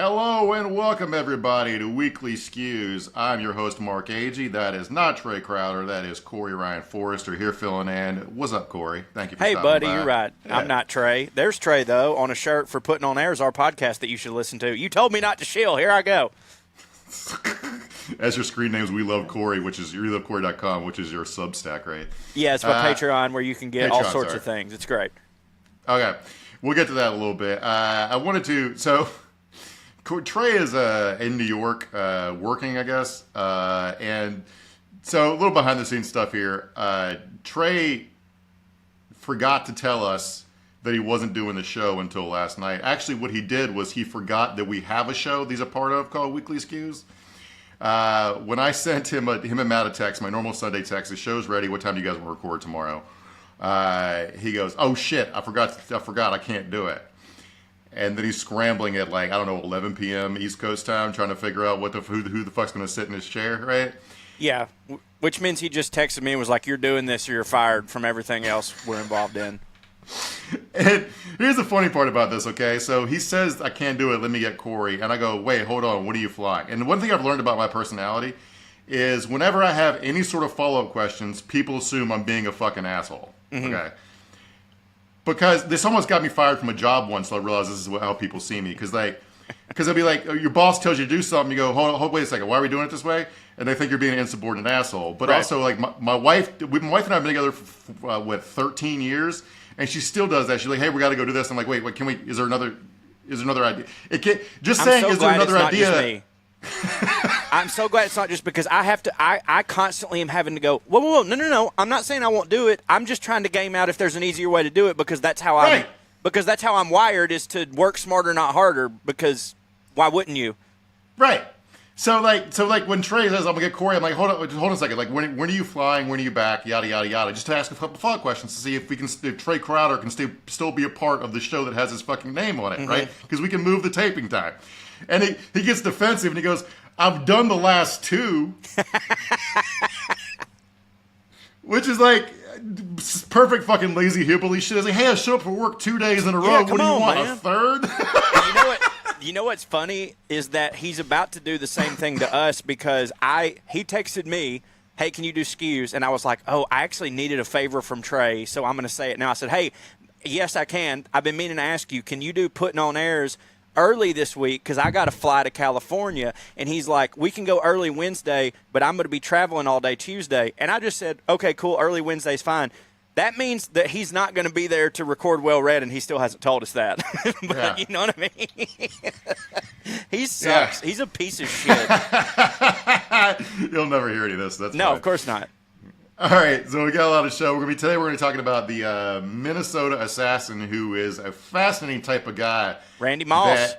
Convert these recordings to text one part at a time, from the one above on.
Hello and welcome everybody to Weekly Skews. I'm your host Mark Agee. That is not Trey Crowder. That is Corey Ryan Forrester here filling in. What's up, Corey? Thank you for stopping buddy, by. You're right. Yeah. I'm not Trey. There's Trey, though, on a shirt for Putting on Airs, our podcast that you should listen to. You told me not to shill. Here I go. As your screen names, We Love Corey, which is WeLoveCorey.com, which is your Substack, right? Yeah, it's my Patreon where you can get all sorts of things. It's great. Okay. We'll get to that in a little bit. I wanted to, so Trey is in New York working, I guess. And so a little behind the scenes stuff here. Trey forgot to tell us that he wasn't doing the show until last night. Actually, what he did was he forgot that we have a show he's a part of called Weekly Skews. When I sent him and Matt a text, my normal Sunday text, the show's ready. What time do you guys want to record tomorrow? He goes, oh shit, I forgot, I can't do it. And then he's scrambling at 11 p.m. East Coast time, trying to figure out who the fuck's going to sit in his chair, right? Yeah, which means he just texted me and was like, you're doing this or you're fired from everything else we're involved in. And here's the funny part about this, okay? So he says, I can't do it, let me get Corey. And I go, wait, hold on, what are you flying? And one thing I've learned about my personality is whenever I have any sort of follow-up questions, people assume I'm being a fucking asshole, okay? Because this almost got me fired from a job once, so I realized this is how people see me. Because they'll be like, your boss tells you to do something, you go, hold, wait a second, why are we doing it this way? And they think you're being an insubordinate asshole. But also, my wife and I have been together for 13 years, and she still does that. She's like, hey, we got to go do this. I'm like, wait, can we? Is there another idea? It can't. Just saying, is there another idea? I'm so glad it's not just because I have to. I constantly am having to go. Whoa, no. I'm not saying I won't do it. I'm just trying to game out if there's an easier way to do it because that's how I'm wired is to work smarter, not harder. Because why wouldn't you? Right. So when Trey says I'm gonna get Corey, I'm like, hold on a second. Like when are you flying? When are you back? Yada yada yada. Just to ask a couple follow-up questions to see if Trey Crowder can still be a part of the show that has his fucking name on it, right? Because we can move the taping time. And he gets defensive and he goes, I've done the last two. Which is like perfect fucking lazy hillbilly shit. It's like, hey, I showed up for work 2 days in a row. Yeah, what do you want, man. a third? You know what's funny is that he's about to do the same thing to us because he texted me, hey, can you do Skews? And I was like, oh, I actually needed a favor from Trey, so I'm going to say it now. I said, hey, yes, I can. I've been meaning to ask you, can you do Putting on Airs early this week because I got to fly to California? And he's like, we can go early Wednesday, but I'm going to be traveling all day Tuesday. And I just said, okay, cool, early Wednesday's fine. That means that he's not going to be there to record Well Read, and he still hasn't told us that. But yeah. You know what I mean? He sucks. Yeah. He's a piece of shit. You'll never hear any of this. That's no, fine. Of course not. All right, so we got a lot of show. Today we're going to be talking about the Minnesota assassin, who is a fascinating type of guy. Randy Moss.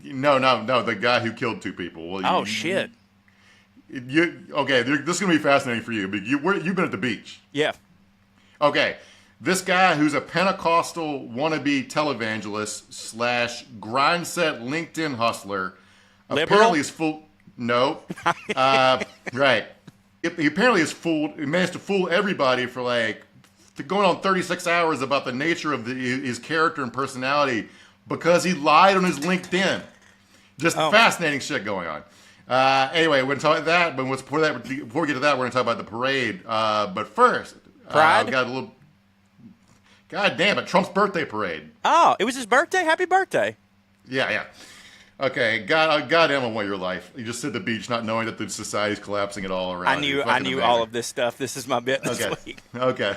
No, the guy who killed two people. Well, shit. Okay, this is going to be fascinating for you. But you've been at the beach. Yeah. Okay, this guy who's a Pentecostal wannabe televangelist / Grindset LinkedIn hustler Liberal? Apparently is full. No, right. He apparently he managed to fool everybody for going on 36 hours about the nature of his character and personality because he lied on his LinkedIn. Just fascinating shit going on. Anyway, we're going to talk about that, but before we get to that, we're going to talk about the parade. But first, Pride? Got a little. God damn it, Trump's birthday parade. Oh, it was his birthday? Happy birthday. Yeah. Okay, goddamn, I want your life. You just sit at the beach not knowing that the society's collapsing at all around. I knew all of this stuff. This is my bit this week. Okay.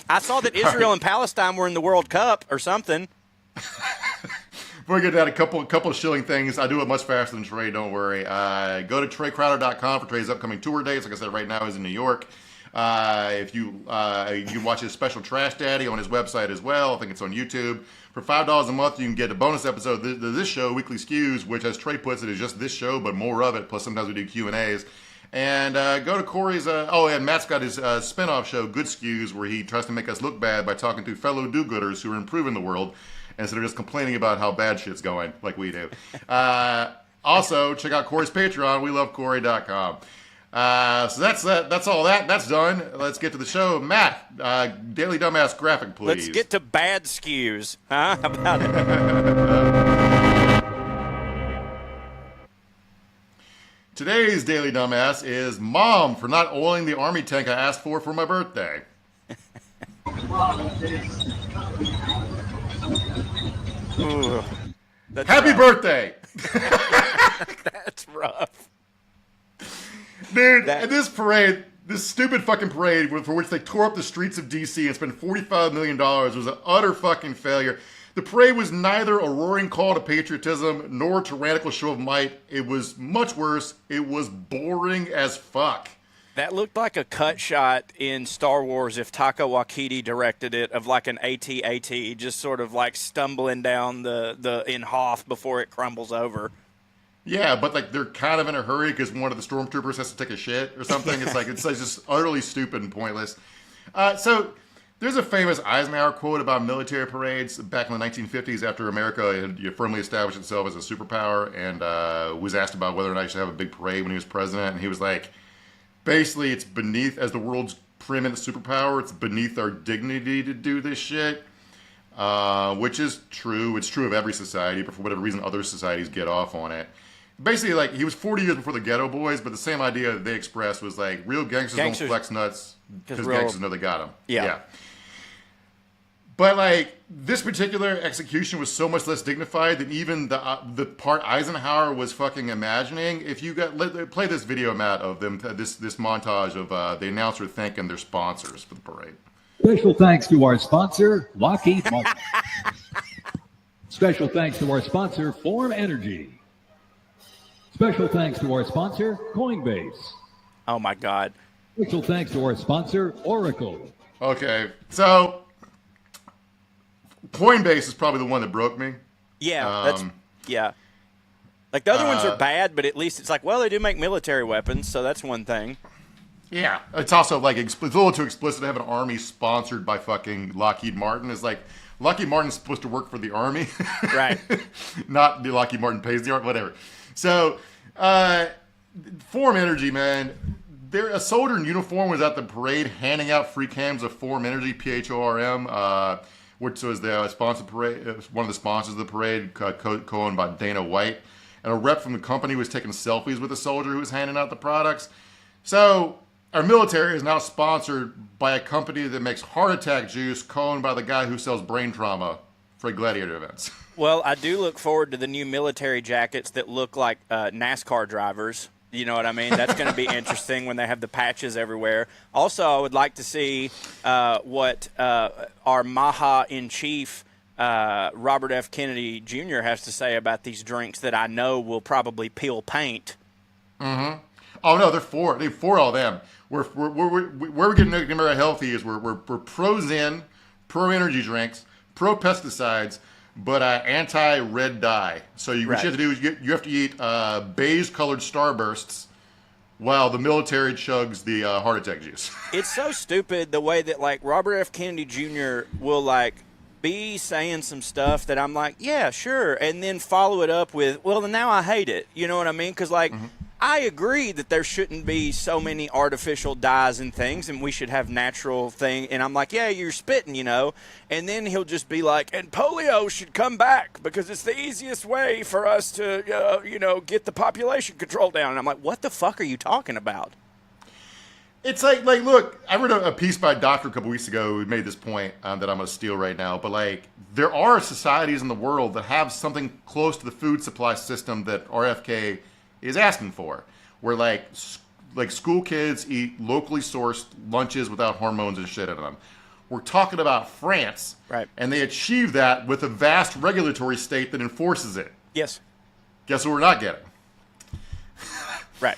I saw that Israel and Palestine were in the World Cup or something. Before we get to that, a couple of shilling things. I do it much faster than Trey, don't worry. Go to TreyCrowder.com for Trey's upcoming tour dates. Like I said, right now he's in New York. If you can watch his special Trash Daddy on his website as well. I think it's on YouTube. For $5 a month, you can get a bonus episode of this show, Weekly Skews, which, as Trey puts it, is just this show, but more of it. Plus, sometimes we do Q&As. And go to Corey's, and Matt's got his spinoff show, Good Skews, where he tries to make us look bad by talking to fellow do-gooders who are improving the world instead of just complaining about how bad shit's going like we do. Also, check out Corey's Patreon, WeLoveCorey.com. So that's all that. That's done. Let's get to the show. Matt, Daily Dumbass graphic, please. Let's get to bad Skews. Huh? How about it? Today's Daily Dumbass is Mom for not oiling the army tank I asked for my birthday. Ooh, that's Happy rough. birthday! That's rough. Dude, at this parade, this stupid fucking parade for which they tore up the streets of D.C. and spent $45 million was an utter fucking failure. The parade was neither a roaring call to patriotism nor a tyrannical show of might. It was much worse. It was boring as fuck. That looked like a cut shot in Star Wars if Taika Waititi directed it, of like an AT-AT just sort of like stumbling down the in Hoth before it crumbles over. Yeah, but like they're kind of in a hurry because one of the stormtroopers has to take a shit or something. It's like just utterly stupid and pointless. So there's a famous Eisenhower quote about military parades back in the 1950s after America had firmly established itself as a superpower, and was asked about whether or not he should have a big parade when he was president, and he was like, basically, it's beneath, as the world's preeminent superpower, it's beneath our dignity to do this shit. Which is true. It's true of every society, but for whatever reason, other societies get off on it. Basically, like, he was 40 years before the Ghetto Boys, but the same idea that they expressed was like, real gangsters don't flex nuts because gangsters know they got them. Yeah. But like, this particular execution was so much less dignified than even the part Eisenhower was fucking imagining. If you play this video, Matt, of them, this montage of the announcer thanking their sponsors for the parade. Special thanks to our sponsor, Lockheed Martin. Special thanks to our sponsor, Form Energy. Special thanks to our sponsor, Coinbase. Oh my God. Special thanks to our sponsor, Oracle. Okay, so Coinbase is probably the one that broke me. Yeah, yeah. Like the other ones are bad, but at least it's like, well, they do make military weapons, so that's one thing. Yeah, it's also like it's a little too explicit to have an army sponsored by fucking Lockheed Martin. It's like Lockheed Martin's supposed to work for the army, right? Not the Lockheed Martin pays the army, whatever. So, Form Energy, man. A soldier in uniform was at the parade handing out free cans of Form Energy, PHORM, which was the sponsor parade, one of the sponsors of the parade, co-owned by Dana White. And a rep from the company was taking selfies with a soldier who was handing out the products. So, our military is now sponsored by a company that makes heart attack juice, co-owned by the guy who sells brain trauma for gladiator events. Well, I do look forward to the new military jackets that look like NASCAR drivers. You know what I mean? That's going to be interesting when they have the patches everywhere. Also, I would like to see what our Maha-in-Chief, Robert F. Kennedy Jr., has to say about these drinks that I know will probably peel paint. Mm-hmm. Oh, no, they're for all them. Where we're getting very healthy is we're pro-Zen, pro-energy drinks, pro-pesticides, but anti-red dye. So what you have to do is you have to eat beige-colored Starbursts while the military chugs the heart attack juice. It's so stupid the way that, like, Robert F. Kennedy Jr. will, like, be saying some stuff that I'm like, yeah, sure, and then follow it up with, well, now I hate it. You know what I mean? Because, like, I agree that there shouldn't be so many artificial dyes and things, and we should have natural thing. And I'm like, yeah, you're spitting, you know. And then he'll just be like, and polio should come back because it's the easiest way for us to, get the population control down. And I'm like, what the fuck are you talking about? It's like look, I read a piece by a doctor a couple weeks ago who made this point that I'm going to steal right now. But like, there are societies in the world that have something close to the food supply system that RFK is asking for, where like school kids eat locally sourced lunches without hormones and shit in them. We're talking about France, right? And they achieve that with a vast regulatory state that enforces it. Yes. Guess what we're not getting? Right.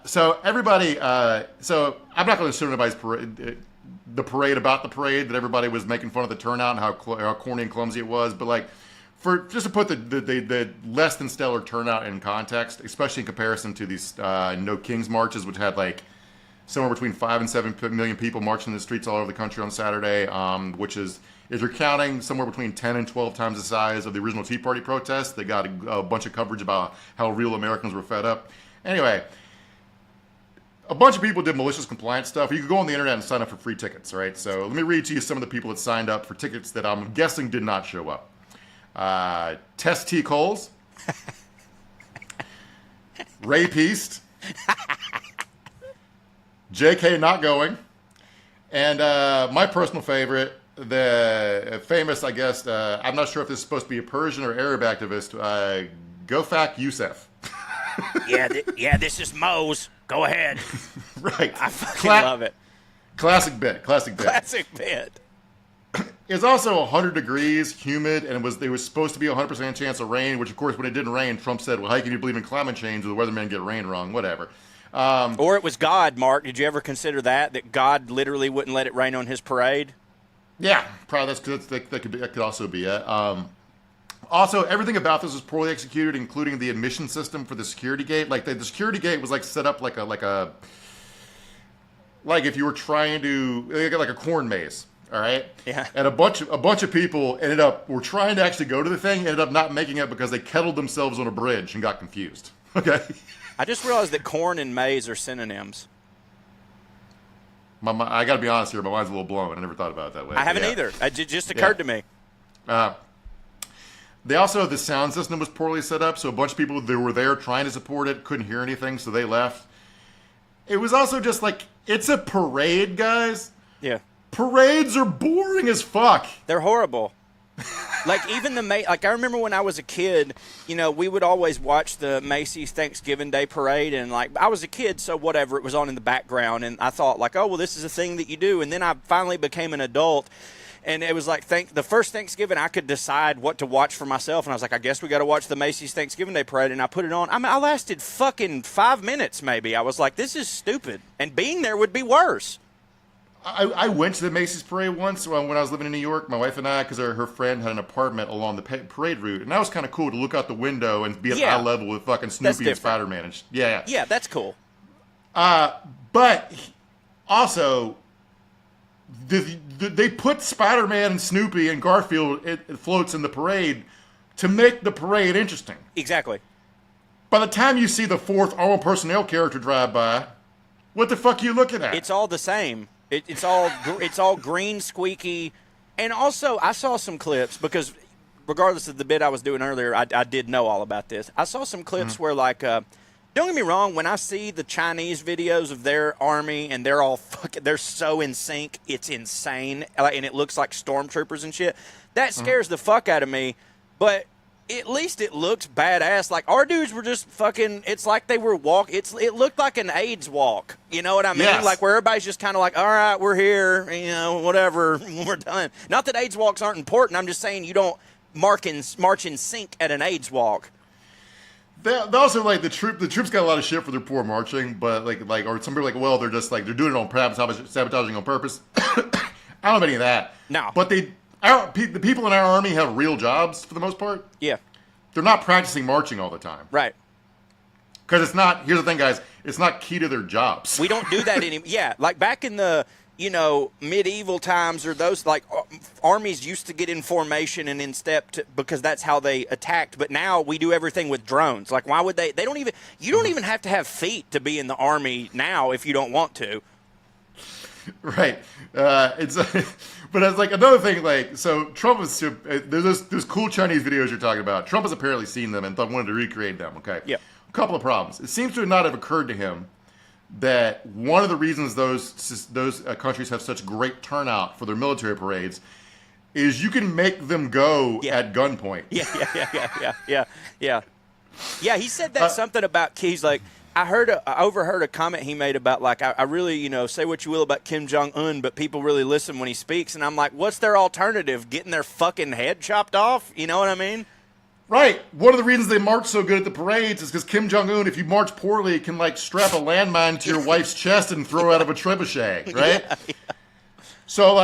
So everybody, so I'm not going to assume anybody's the parade about the parade that everybody was making fun of the turnout and how corny and clumsy it was, but like, for just to put the less than stellar turnout in context, especially in comparison to these No Kings marches, which had like somewhere between 5 and 7 million people marching in the streets all over the country on Saturday, which is, if you're counting, somewhere between 10 and 12 times the size of the original Tea Party protests. They got a bunch of coverage about how real Americans were fed up. Anyway, a bunch of people did malicious compliance stuff. You could go on the internet and sign up for free tickets, right? So let me read to you some of the people that signed up for tickets that I'm guessing did not show up. Tess T. Coles, Ray Peast, JK not going, and my personal favorite, the famous, I guess, I'm not sure if this is supposed to be a Persian or Arab activist, Gofak Youssef. Yeah, this is Moe's. Go ahead. Right. I fucking love it. Classic bit. It's also 100 degrees, humid, and it was supposed to be a 100% chance of rain, which, of course, when it didn't rain, Trump said, well, how can you believe in climate change or the weathermen get rain wrong? Whatever. Or it was God, Mark. Did you ever consider that God literally wouldn't let it rain on his parade? Yeah, probably that could also be it. Also, everything about this was poorly executed, including the admission system for the security gate. Like the security gate was like set up like if you were trying to like a corn maze. All right. Yeah. And a bunch of people were trying to actually go to the thing, ended up not making it because they kettled themselves on a bridge and got confused. Okay. I just realized that corn and maize are synonyms. I got to be honest here, my mind's a little blown. I never thought about it that way. I haven't either. It just occurred to me. They also, the sound system was poorly set up, so a bunch of people that were there trying to support it couldn't hear anything, so they left. It was also just like, it's a parade, guys. Yeah. Parades are boring as fuck. They're horrible. Like, even I remember when I was a kid, we would always watch the Macy's Thanksgiving Day Parade, and, I was a kid, so whatever, it was on in the background, and I thought, oh, well, this is a thing that you do, and then I finally became an adult, and it was the first Thanksgiving I could decide what to watch for myself, and I was like, I guess we got to watch the Macy's Thanksgiving Day Parade, and I put it on. I lasted fucking 5 minutes, maybe. I was like, this is stupid, and being there would be worse. I went to the Macy's parade once when I was living in New York, my wife and I, because her friend had an apartment along the parade route, and that was kind of cool to look out the window and be at eye level with fucking Snoopy and Spider-Man. Yeah, that's cool. But also, they put Spider-Man and Snoopy and Garfield it floats in the parade to make the parade interesting. Exactly. By the time you see the fourth armored personnel character drive by, what the fuck are you looking at? It's all the same. It's all green, squeaky, and also I saw some clips because regardless of the bit I was doing earlier, I did know all about this. I saw some clips where don't get me wrong, when I see the Chinese videos of their army and they're all they're so in sync, it's insane, and it looks like stormtroopers and shit. That scares the fuck out of me, but at least it looks badass. Like, our dudes were just fucking, it's like they were it looked like an AIDS walk. You know what I mean? Yes. Like, where everybody's just kind of like, all right, we're here, whatever, we're done. Not that AIDS walks aren't important. I'm just saying you don't march in sync at an AIDS walk. They also, the troops got a lot of shit for their poor marching, but or some people are like, well, they're just they're doing it on purpose, sabotaging on purpose. I don't have any of that. No. But the people in our army have real jobs for the most part. Yeah. They're not practicing marching all the time. Right. Because it's not, here's the thing, guys, it's not key to their jobs. We don't do that anymore. Yeah, like back in the, medieval times, or those, armies used to get in formation and in step because that's how they attacked. But now we do everything with drones. Like, why would they don't even, you don't even have to have feet to be in the army now if you don't want to. Right. But it's another thing, so Trump is, there's cool Chinese videos you're talking about. Trump has apparently seen them and wanted to recreate them, okay? Yeah. A couple of problems. It seems to not have occurred to him that one of the reasons those countries have such great turnout for their military parades is you can make them go at gunpoint. Yeah. Yeah, he said that something about, he's like, I overheard a comment he made about, I really, say what you will about Kim Jong-un, but people really listen when he speaks. And I'm like, what's their alternative? Getting their fucking head chopped off? You know what I mean? Right. One of the reasons they march so good at the parades is because Kim Jong-un, if you march poorly, can, strap a landmine to your wife's chest and throw out of a trebuchet, right? Yeah. So,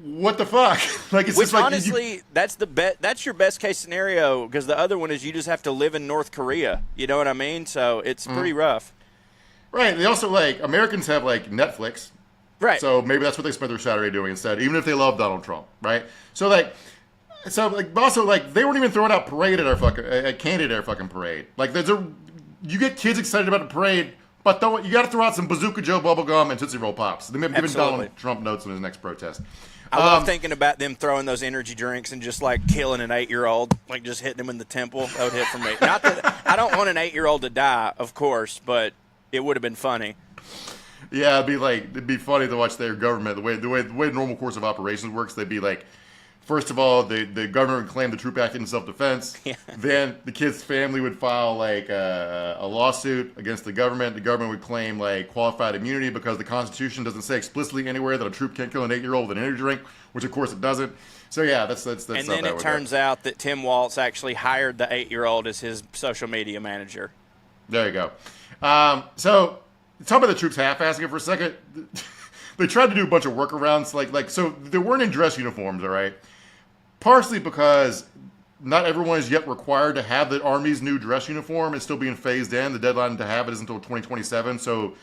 what the fuck? It's Which, just honestly, that's your best case scenario, because the other one is you just have to live in North Korea. You know what I mean? So it's pretty rough. Right. They also, Americans have, Netflix. Right. So maybe that's what they spent their Saturday doing instead, even if they love Donald Trump, right? So, also, they weren't even throwing out parade at our fucking, at Canada at our fucking parade. You get kids excited about the parade But you got to throw out some Bazooka Joe bubblegum and Tootsie Roll Pops. They may have given Absolutely. Donald Trump notes in his next protest. I love thinking about them throwing those energy drinks and just like killing an 8-year-old, like just hitting him in the temple. That would hit for me. Not that I don't want an 8-year-old to die, of course, but it would have been funny. Yeah, it'd be funny to watch their government the way the normal course of operations works. They'd be like, first of all, the government would claim the troop acted in self-defense. Yeah. Then the kid's family would file like a lawsuit against the government. The government would claim like qualified immunity because the Constitution doesn't say explicitly anywhere that a troop can't kill an 8-year-old with an energy drink, which of course it doesn't. So yeah, that's. And then it turns out that Tim Waltz actually hired the 8-year-old as his social media manager. There you go. So talk about the troops half-assing it for a second. They tried to do a bunch of workarounds, like so they weren't in dress uniforms, all right. Partially because not everyone is yet required to have the Army's new dress uniform. It's still being phased in. The deadline to have it is until 2027, so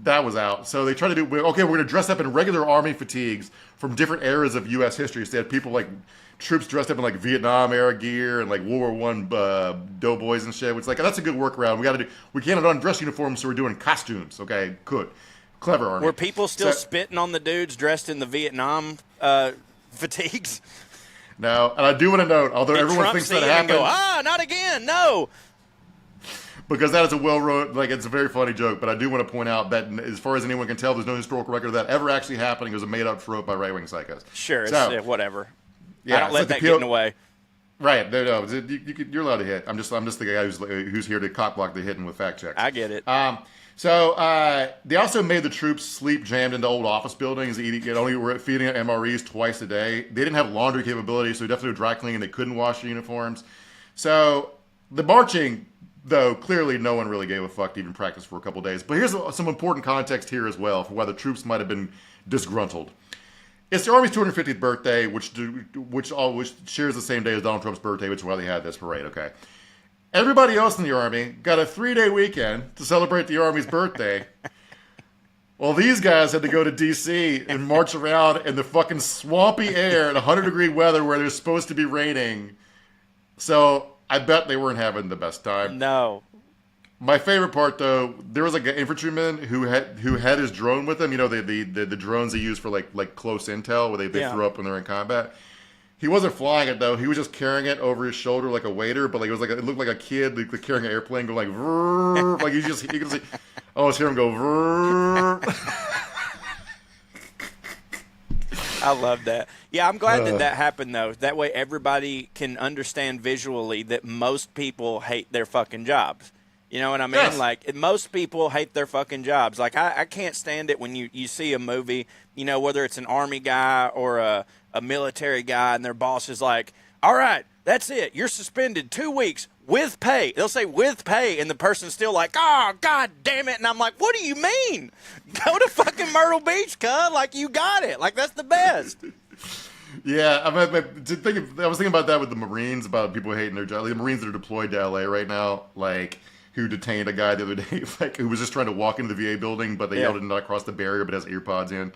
that was out. So they tried to do, okay, we're going to dress up in regular Army fatigues from different eras of U.S. history. So they had people like troops dressed up in like Vietnam era gear and like World War I doughboys and shit. It's like, that's a good workaround. We can't have on dress uniforms, so we're doing costumes. Okay, good. Clever Army. Were people still spitting on the dudes dressed in the Vietnam fatigues? No, and I do want to note, although everyone Trump thinks that and happened, go, not again, no. Because that is a well-wrote, like it's a very funny joke. But I do want to point out that, as far as anyone can tell, there's no historical record of that ever actually happening. It was a made-up trope by right-wing psychos. Sure, So, whatever. yeah, I don't let that get in the way. Right? No, you're allowed to hit. I'm just the guy who's here to cockblock the hitting with fact checks. I get it. So they also made the troops sleep jammed into old office buildings, only feeding MREs twice a day. They didn't have laundry capability, so they definitely dry cleaning. They couldn't wash their uniforms. So the marching, though, clearly no one really gave a fuck to even practice for a couple days. But here's some important context here as well for why the troops might have been disgruntled. It's the Army's 250th birthday, which shares the same day as Donald Trump's birthday, which is why they had this parade. Okay. Everybody else in the Army got a 3-day weekend to celebrate the Army's birthday. Well, these guys had to go to D.C. and march around in the fucking swampy air in 100-degree weather where there's supposed to be raining. So I bet they weren't having the best time. No. My favorite part, though, there was like an infantryman who had his drone with him. You know, the drones they use for like close intel where they throw up when they're in combat. He wasn't flying it though. He was just carrying it over his shoulder like a waiter, but like it looked like a kid like carrying an airplane going like vrrr, like you can see. Oh, let's hear him go vrrr. I love that. Yeah, I'm glad that happened though. That way everybody can understand visually that most people hate their fucking jobs. You know what I mean? Yes. Like, most people hate their fucking jobs. Like, I can't stand it when you see a movie, you know, whether it's an Army guy or a military guy, and their boss is like, all right, that's it. You're suspended 2 weeks with pay. They'll say with pay, and the person's still like, oh, God damn it. And I'm like, what do you mean? Go to fucking Myrtle Beach, cuz. Like, you got it. Like, that's the best. Yeah, I was thinking about that with the Marines, about people hating their job. Like, the Marines that are deployed to LA right now, like, who detained a guy the other day, like, who was just trying to walk into the VA building, but they yelled him not across the barrier, but has earpods in.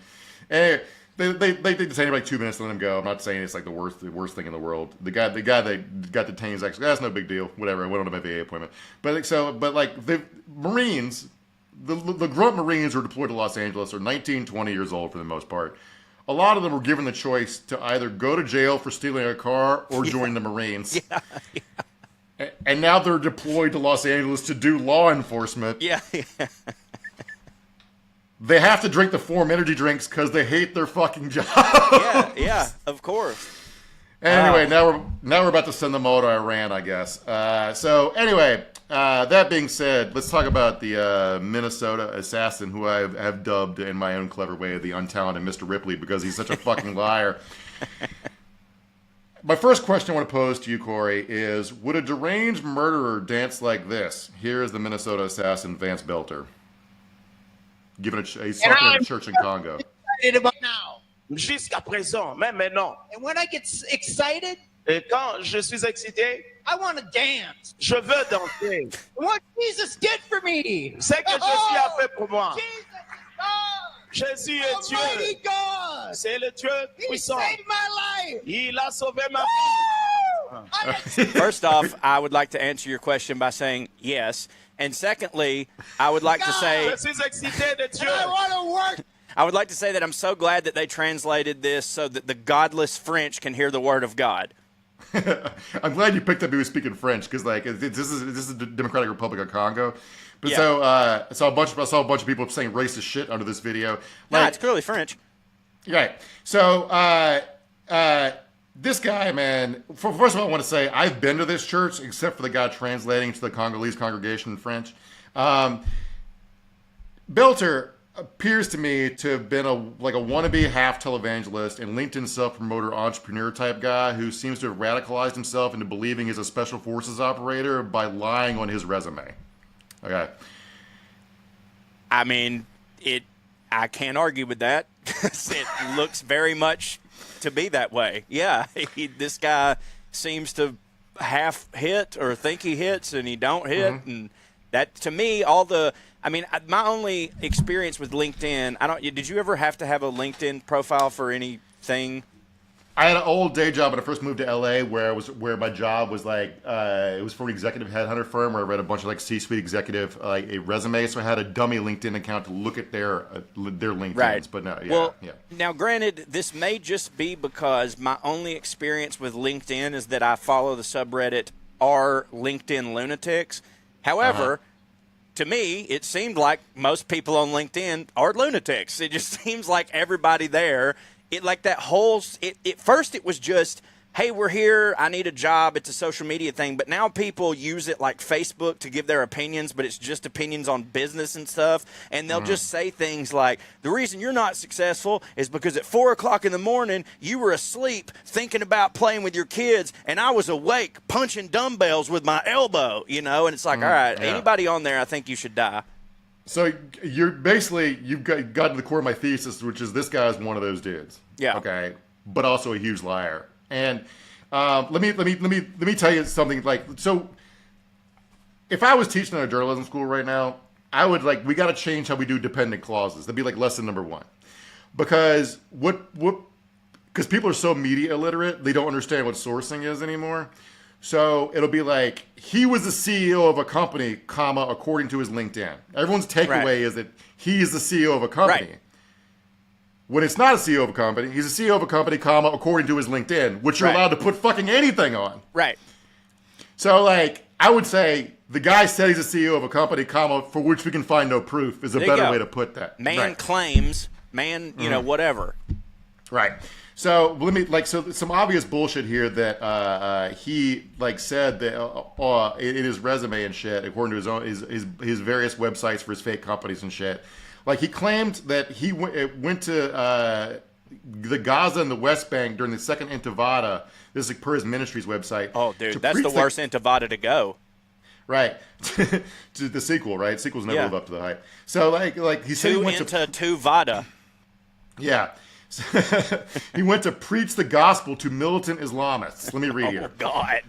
And they detained him like 2 minutes and let him go. I'm not saying it's like the worst thing in the world. The guy that got detained is actually, that's no big deal. Whatever, I went on to my VA appointment. But the Marines, the grunt Marines who are deployed to Los Angeles are 19, 20 years old for the most part. A lot of them were given the choice to either go to jail for stealing a car or join the Marines. Yeah. And now they're deployed to Los Angeles to do law enforcement. Yeah. They have to drink the Form energy drinks because they hate their fucking job. Yeah, of course. Anyway, now we're about to send them all to Iran, I guess. So anyway, that being said, let's talk about the Minnesota assassin, who I have dubbed in my own clever way the untalented Mr. Ripley, because he's such a fucking liar. My first question I want to pose to you, Corey, is, would a deranged murderer dance like this? Here is the Minnesota assassin, Vance Belter. He's talking at a church in Congo. About now. Jusqu'à présent, même maintenant. And when I get excited, Et quand je suis excité, I want to dance. je veux danser. What Jesus did for me. C'est que Jésus a fait pour moi. Jesus is God. Jésus est Almighty Dieu. God. C'est le Dieu He puissant. saved my life. Il a sauvé ma vie. Woo! First off, I would like to answer your question by saying yes. And secondly, I would like to say Je suis excité de Dieu. I want to work. I would like to say that I'm so glad that they translated this so that the godless French can hear the word of God. I'm glad you picked up he was speaking French because like this is the Democratic Republic of Congo. But Yeah. so I saw a bunch of people saying racist shit under this video. Nah, it's clearly French. Right. So this guy, man. First of all, I want to say I've been to this church, except for the guy translating to the Congolese congregation in French. Belter appears to me to have been a wannabe half televangelist and LinkedIn self-promoter entrepreneur type guy who seems to have radicalized himself into believing he's a special forces operator by lying on his resume. Okay. I mean, I can't argue with that. It looks very much to be that way. Yeah, this guy seems to half hit or think he hits and he don't hit, and that to me, my only experience with LinkedIn. Did you ever have to have a LinkedIn profile for anything? I had an old day job when I first moved to LA where my job was like it was for an executive headhunter firm where I read a bunch of like C-suite executive a resume, so I had a dummy LinkedIn account to look at their LinkedIn's. Right. But no, yeah, well, yeah. Now, granted, this may just be because my only experience with LinkedIn is that I follow the subreddit r LinkedIn lunatics. However, to me, it seemed like most people on LinkedIn are lunatics. It just seems like everybody there. At first it was just, hey, we're here, I need a job, it's a social media thing, but now people use it like Facebook to give their opinions, but it's just opinions on business and stuff, and they'll just say things like, the reason you're not successful is because at 4 o'clock in the morning, you were asleep thinking about playing with your kids, and I was awake punching dumbbells with my elbow, and it's like, all right, anybody on there, I think you should die. So you've got to the core of my thesis, which is this guy is one of those dudes. Yeah. Okay. But also a huge liar. And let me tell you something. Like, so if I was teaching at a journalism school right now, I would we got to change how we do dependent clauses. That'd be like lesson number 1, because because people are so media illiterate, they don't understand what sourcing is anymore. So it'll be like, he was the CEO of a company, comma, according to his LinkedIn. Everyone's takeaway is that he is the CEO of a company. Right. When it's not a CEO of a company, he's a CEO of a company, comma, according to his LinkedIn, which you're allowed to put fucking anything on. Right. So, I would say the guy said he's a CEO of a company, comma, for which we can find no proof is a better way to put that. Man claims, whatever. Right. So so some obvious bullshit here that he said that in his resume and shit, according to his own his various websites for his fake companies and shit. He claimed that he went to the Gaza and the West Bank during the second Intifada. This is per his ministry's website. Oh, dude, that's the worst Intifada to go. Right. To the sequel, right? Sequels never live up to the hype. So he said he went to Vada. Yeah. He went to preach the gospel to militant Islamists. Let me read here. Oh, God.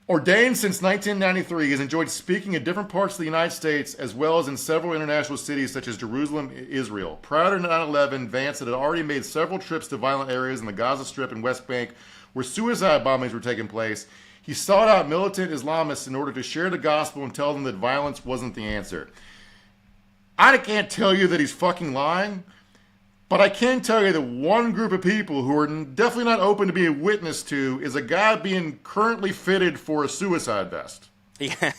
Ordained since 1993, he has enjoyed speaking in different parts of the United States as well as in several international cities such as Jerusalem, Israel. Prior to 9/11, Vance had already made several trips to violent areas in the Gaza Strip and West Bank where suicide bombings were taking place. He sought out militant Islamists in order to share the gospel and tell them that violence wasn't the answer. I can't tell you that he's fucking lying, but I can tell you that one group of people who are definitely not open to be a witness to is a guy being currently fitted for a suicide vest. Yeah.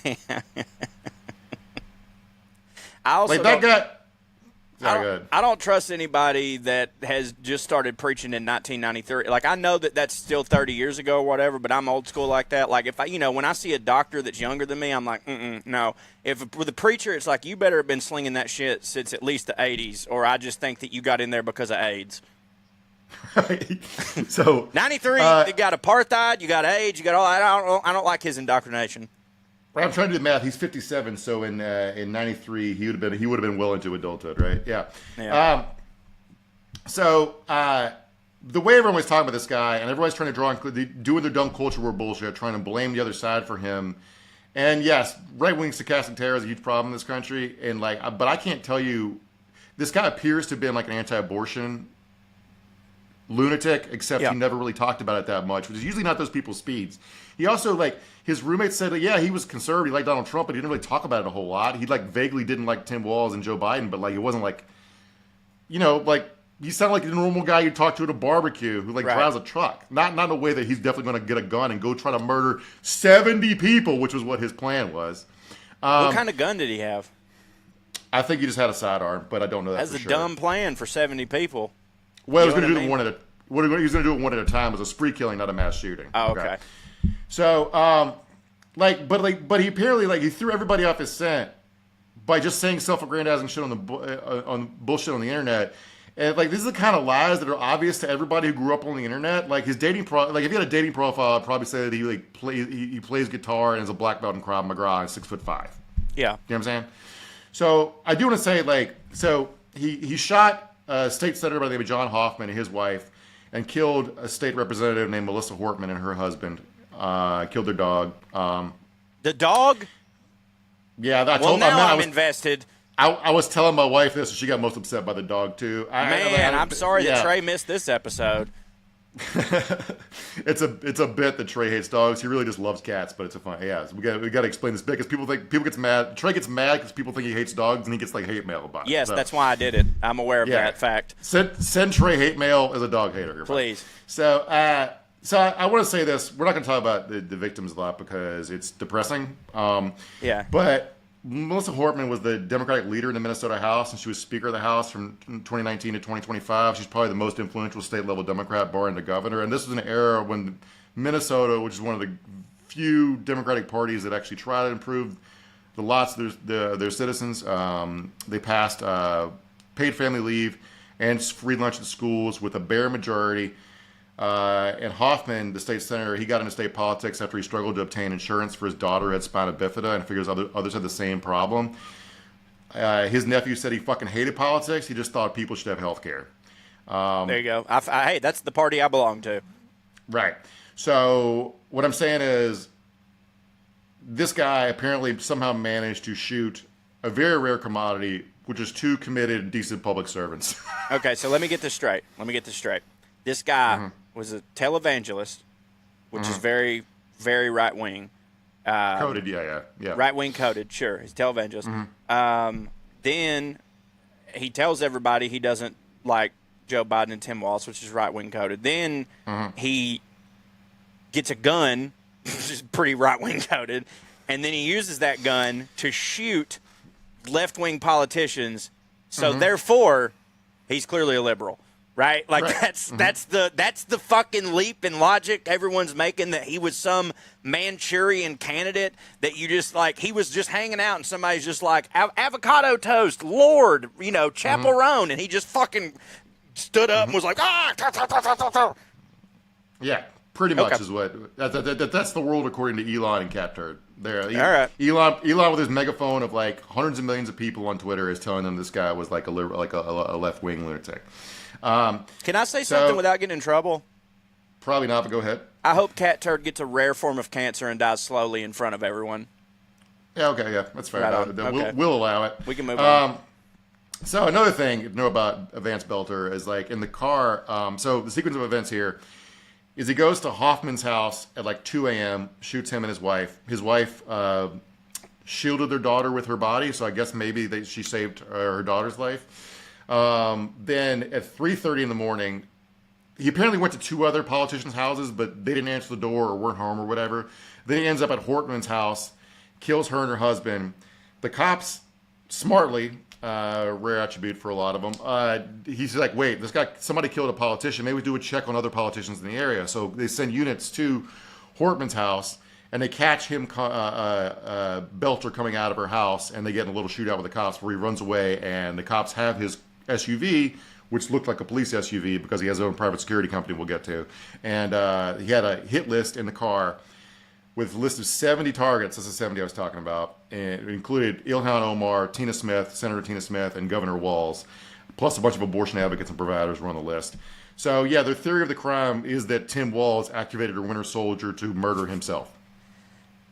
I also that guy. I don't trust anybody that has just started preaching in 1993. I know that that's still 30 years ago or whatever, but I'm old school like that. If when I see a doctor that's younger than me, I'm like, no. With a preacher, it's like, you better have been slinging that shit since at least the 80s, or I just think that you got in there because of AIDS. Right. So 93, you got apartheid, you got AIDS, you got all. I don't like his indoctrination. I'm trying to do the math. He's 57, so in 93 he would have been well into adulthood, right? Yeah. So the way everyone was talking about this guy, and everybody's trying to draw doing their dumb culture war bullshit, trying to blame the other side for him. And yes, right-wing stochastic terror is a huge problem in this country. And but I can't tell you, this guy appears to have been an anti-abortion lunatic, except Yeah. he never really talked about it that much, which is usually not those people's speeds. He also, like, his roommate said that, yeah, he was conservative, he liked Donald Trump, but he didn't really talk about it a whole lot. He, like, vaguely didn't like Tim Walz and Joe Biden, but, like, it wasn't like, you know, like, he sounded like a normal guy you talk to at a barbecue who, like, Right. drives a truck. Not in a way that he's definitely going to get a gun and go try to murder 70 people, which was what his plan was. What kind of gun did he have? I think he just had a sidearm, but I don't know that That's for a sure. dumb plan for 70 people. Well, he You was know going to what do I it what he was going to do it one at a time. It was a spree killing, not a mass shooting. Oh, okay. So, but he apparently, like, he threw everybody off his scent by just saying self-aggrandizing shit on bullshit on the internet. And, like, this is the kind of lies that are obvious to everybody who grew up on the internet. Like, his dating like, if he had a dating profile, I'd probably say that he plays guitar and is a black belt in Krav Maga and 6'5". Yeah. You know what I'm saying? So I do want to say, like, so he shot a state senator by the name of John Hoffman and his wife, and killed a state representative named Melissa Hortman and her husband. Killed their dog. The dog? Yeah, I Well, told now I I'm was, invested. I was telling my wife this, and she got most upset by the dog too. I'm sorry that yeah. Trey missed this episode. It's a bit that Trey hates dogs. He really just loves cats, but it's a fun. Yeah, so we got to explain this bit because people gets mad. Trey gets mad because people think he hates dogs, and he gets like hate mail about it. Yes, So, that's why I did it. I'm aware of yeah. that fact. Send Trey hate mail as a dog hater. everybody. Please. So I want to say this. We're not going to talk about the victims a lot because it's depressing. Yeah. But Melissa Hortman was the Democratic leader in the Minnesota House, and she was Speaker of the House from 2019 to 2025. She's probably the most influential state-level Democrat, barring the governor. And this was an era when Minnesota, which is one of the few Democratic parties that actually try to improve the lots of their citizens, they passed paid family leave and free lunch at schools with a bare majority. And Hoffman, the state senator, he got into state politics after he struggled to obtain insurance for his daughter who had spina bifida, and figures others had the same problem. His nephew said he fucking hated politics. He just thought people should have health care. There you go. Hey, that's the party I belong to. Right. So what I'm saying is this guy apparently somehow managed to shoot a very rare commodity, which is two committed, decent public servants. Okay, so let me get this straight. This guy was a televangelist, which is very, very right wing. Coded, yeah. Right wing coded, sure. He's a televangelist. Then he tells everybody he doesn't like Joe Biden and Tim Walz, which is right wing coded. Then he gets a gun, which is pretty right wing coded, and then he uses that gun to shoot left wing politicians. So therefore, he's clearly a liberal. Right? Like that's the fucking leap in logic everyone's making, that he was some Manchurian candidate that you just like, he was just hanging out and somebody's just like, avocado toast, Lord, chaperone, and he just fucking stood up and was like, Yeah, pretty much Okay. is what that's the world according to Elon and Cat Turd. There, All right. Elon with his megaphone of like hundreds of millions of people on Twitter is telling them this guy was like a left wing lunatic. Can I say something without getting in trouble? Probably not, but go ahead. I hope Cat Turd gets a rare form of cancer and dies slowly in front of everyone. Yeah, okay, yeah, that's fair. Right on. Okay. We'll allow it. We can move on. So another thing to know about Vance Belter is like in the car. So the sequence of events here is he goes to Hoffman's house at like 2 a.m., shoots him and his wife. His wife shielded their daughter with her body, so I guess maybe she saved her daughter's life. Then at 3:30 in the morning, he apparently went to two other politicians' houses, but they didn't answer the door or weren't home or whatever. Then he ends up at Hortman's house, kills her and her husband. The cops, smartly, rare attribute for a lot of them, he's like, wait, somebody killed a politician. Maybe we do a check on other politicians in the area. So they send units to Hortman's house, and they catch him, Belter, coming out of her house, and they get in a little shootout with the cops where he runs away, and the cops have his SUV, which looked like a police SUV because he has his own private security company we'll get to. And he had a hit list in the car with a list of 70 targets. That's the 70 I was talking about. And it included Ilhan Omar, Senator Tina Smith, and Governor Walz, plus a bunch of abortion advocates and providers were on the list. So, yeah, their theory of the crime is that Tim Walz activated a Winter Soldier to murder himself.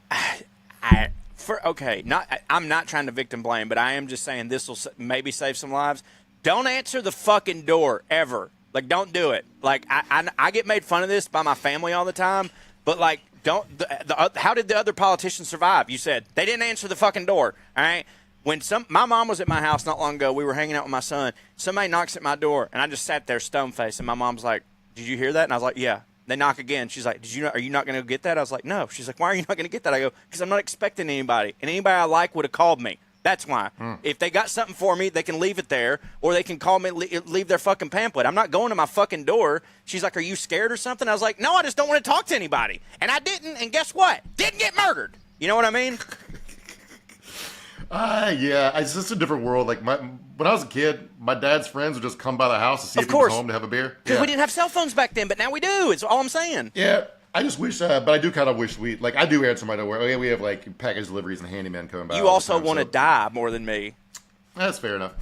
I'm not trying to victim blame, but I am just saying this will maybe save some lives. Don't answer the fucking door ever. Like, don't do it. Like, I get made fun of this by my family all the time, but, like, don't. How did the other politicians survive? You said they didn't answer the fucking door, all right? When my mom was at my house not long ago, we were hanging out with my son. Somebody knocks at my door, and I just sat there stone-faced, and my mom's like, did you hear that? And I was like, yeah. They knock again. She's like, are you not going to get that? I was like, no. She's like, why are you not going to get that? I go, because I'm not expecting anybody, and anybody I like would have called me. That's why. If they got something for me, they can leave it there, or they can call me, leave their fucking pamphlet. I'm not going to my fucking door. She's like, are you scared or something? I was like, no, I just don't want to talk to anybody. And I didn't, and guess what? Didn't get murdered. You know what I mean? Yeah, it's just a different world. Like when I was a kid, my dad's friends would just come by the house to see if he was home to have a beer. Because we didn't have cell phones back then, but now we do. It's all I'm saying. Yeah, I just wish, but I do kind of wish I do answer my door. Oh yeah, we have like package deliveries and handyman coming by. You also want to die more than me. That's fair enough.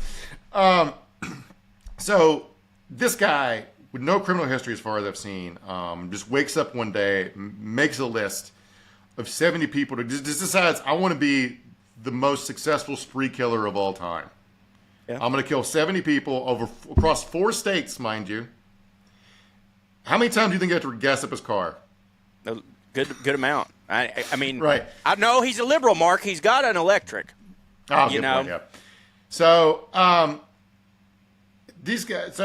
So this guy with no criminal history, as far as I've seen, just wakes up one day, makes a list of 70 people, just decides I want to be the most successful spree killer of all time. Yeah. I'm going to kill 70 people across 4 states, mind you. How many times do you think you have to gas up his car? A good amount. I mean, right. I know he's a liberal, Mark. He's got an electric. Oh, you know. Point, yeah. So, these guys,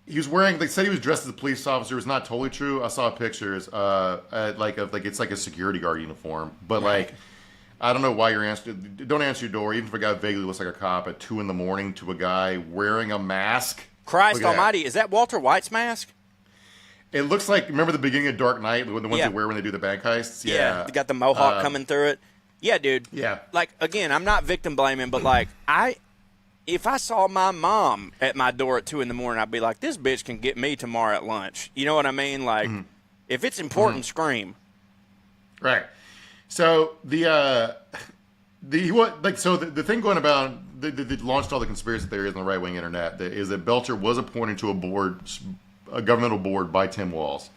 he was wearing, they said he was dressed as a police officer. It was not totally true. I saw pictures, it's like a security guard uniform. But, like, I don't know why don't answer your door, even if a guy vaguely looks like a cop at 2 a.m. to a guy wearing a mask. Christ almighty. Is that Walter White's mask? It looks like, remember the beginning of Dark Knight, the ones they wear when they do the bank heists? Yeah. They got the mohawk coming through it. Yeah, dude. Yeah. Like, again, I'm not victim blaming, but, like, if I saw my mom at my door at 2 a.m, I'd be like, this bitch can get me tomorrow at lunch. You know what I mean? Like, if it's important, scream. Right. So the thing going about that launched all the conspiracy theories on the right wing internet is that Belcher was appointed to a governmental board by Tim Walz,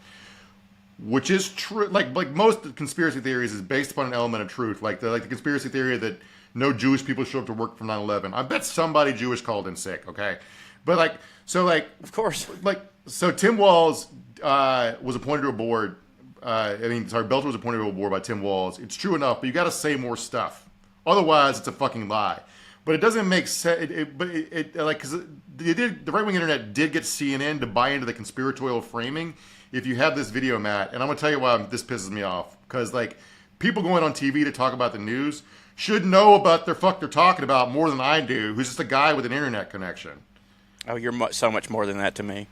which is true. Like most conspiracy theories is based upon an element of truth. Like the conspiracy theory that no Jewish people show up to work for 9/11. I bet somebody Jewish called in sick. Okay, but of course, so Tim Walz was appointed to a board. Belcher was appointed to a board by Tim Walz. It's true enough, but you got to say more stuff. Otherwise, it's a fucking lie. But it doesn't make sense. Because the right wing internet did get CNN to buy into the conspiratorial framing. If you have this video, Matt, and I'm gonna tell you why this pisses me off, because people going on TV to talk about the news should know about the fuck they're talking about more than I do, who's just a guy with an internet connection. Oh, you're so much more than that to me.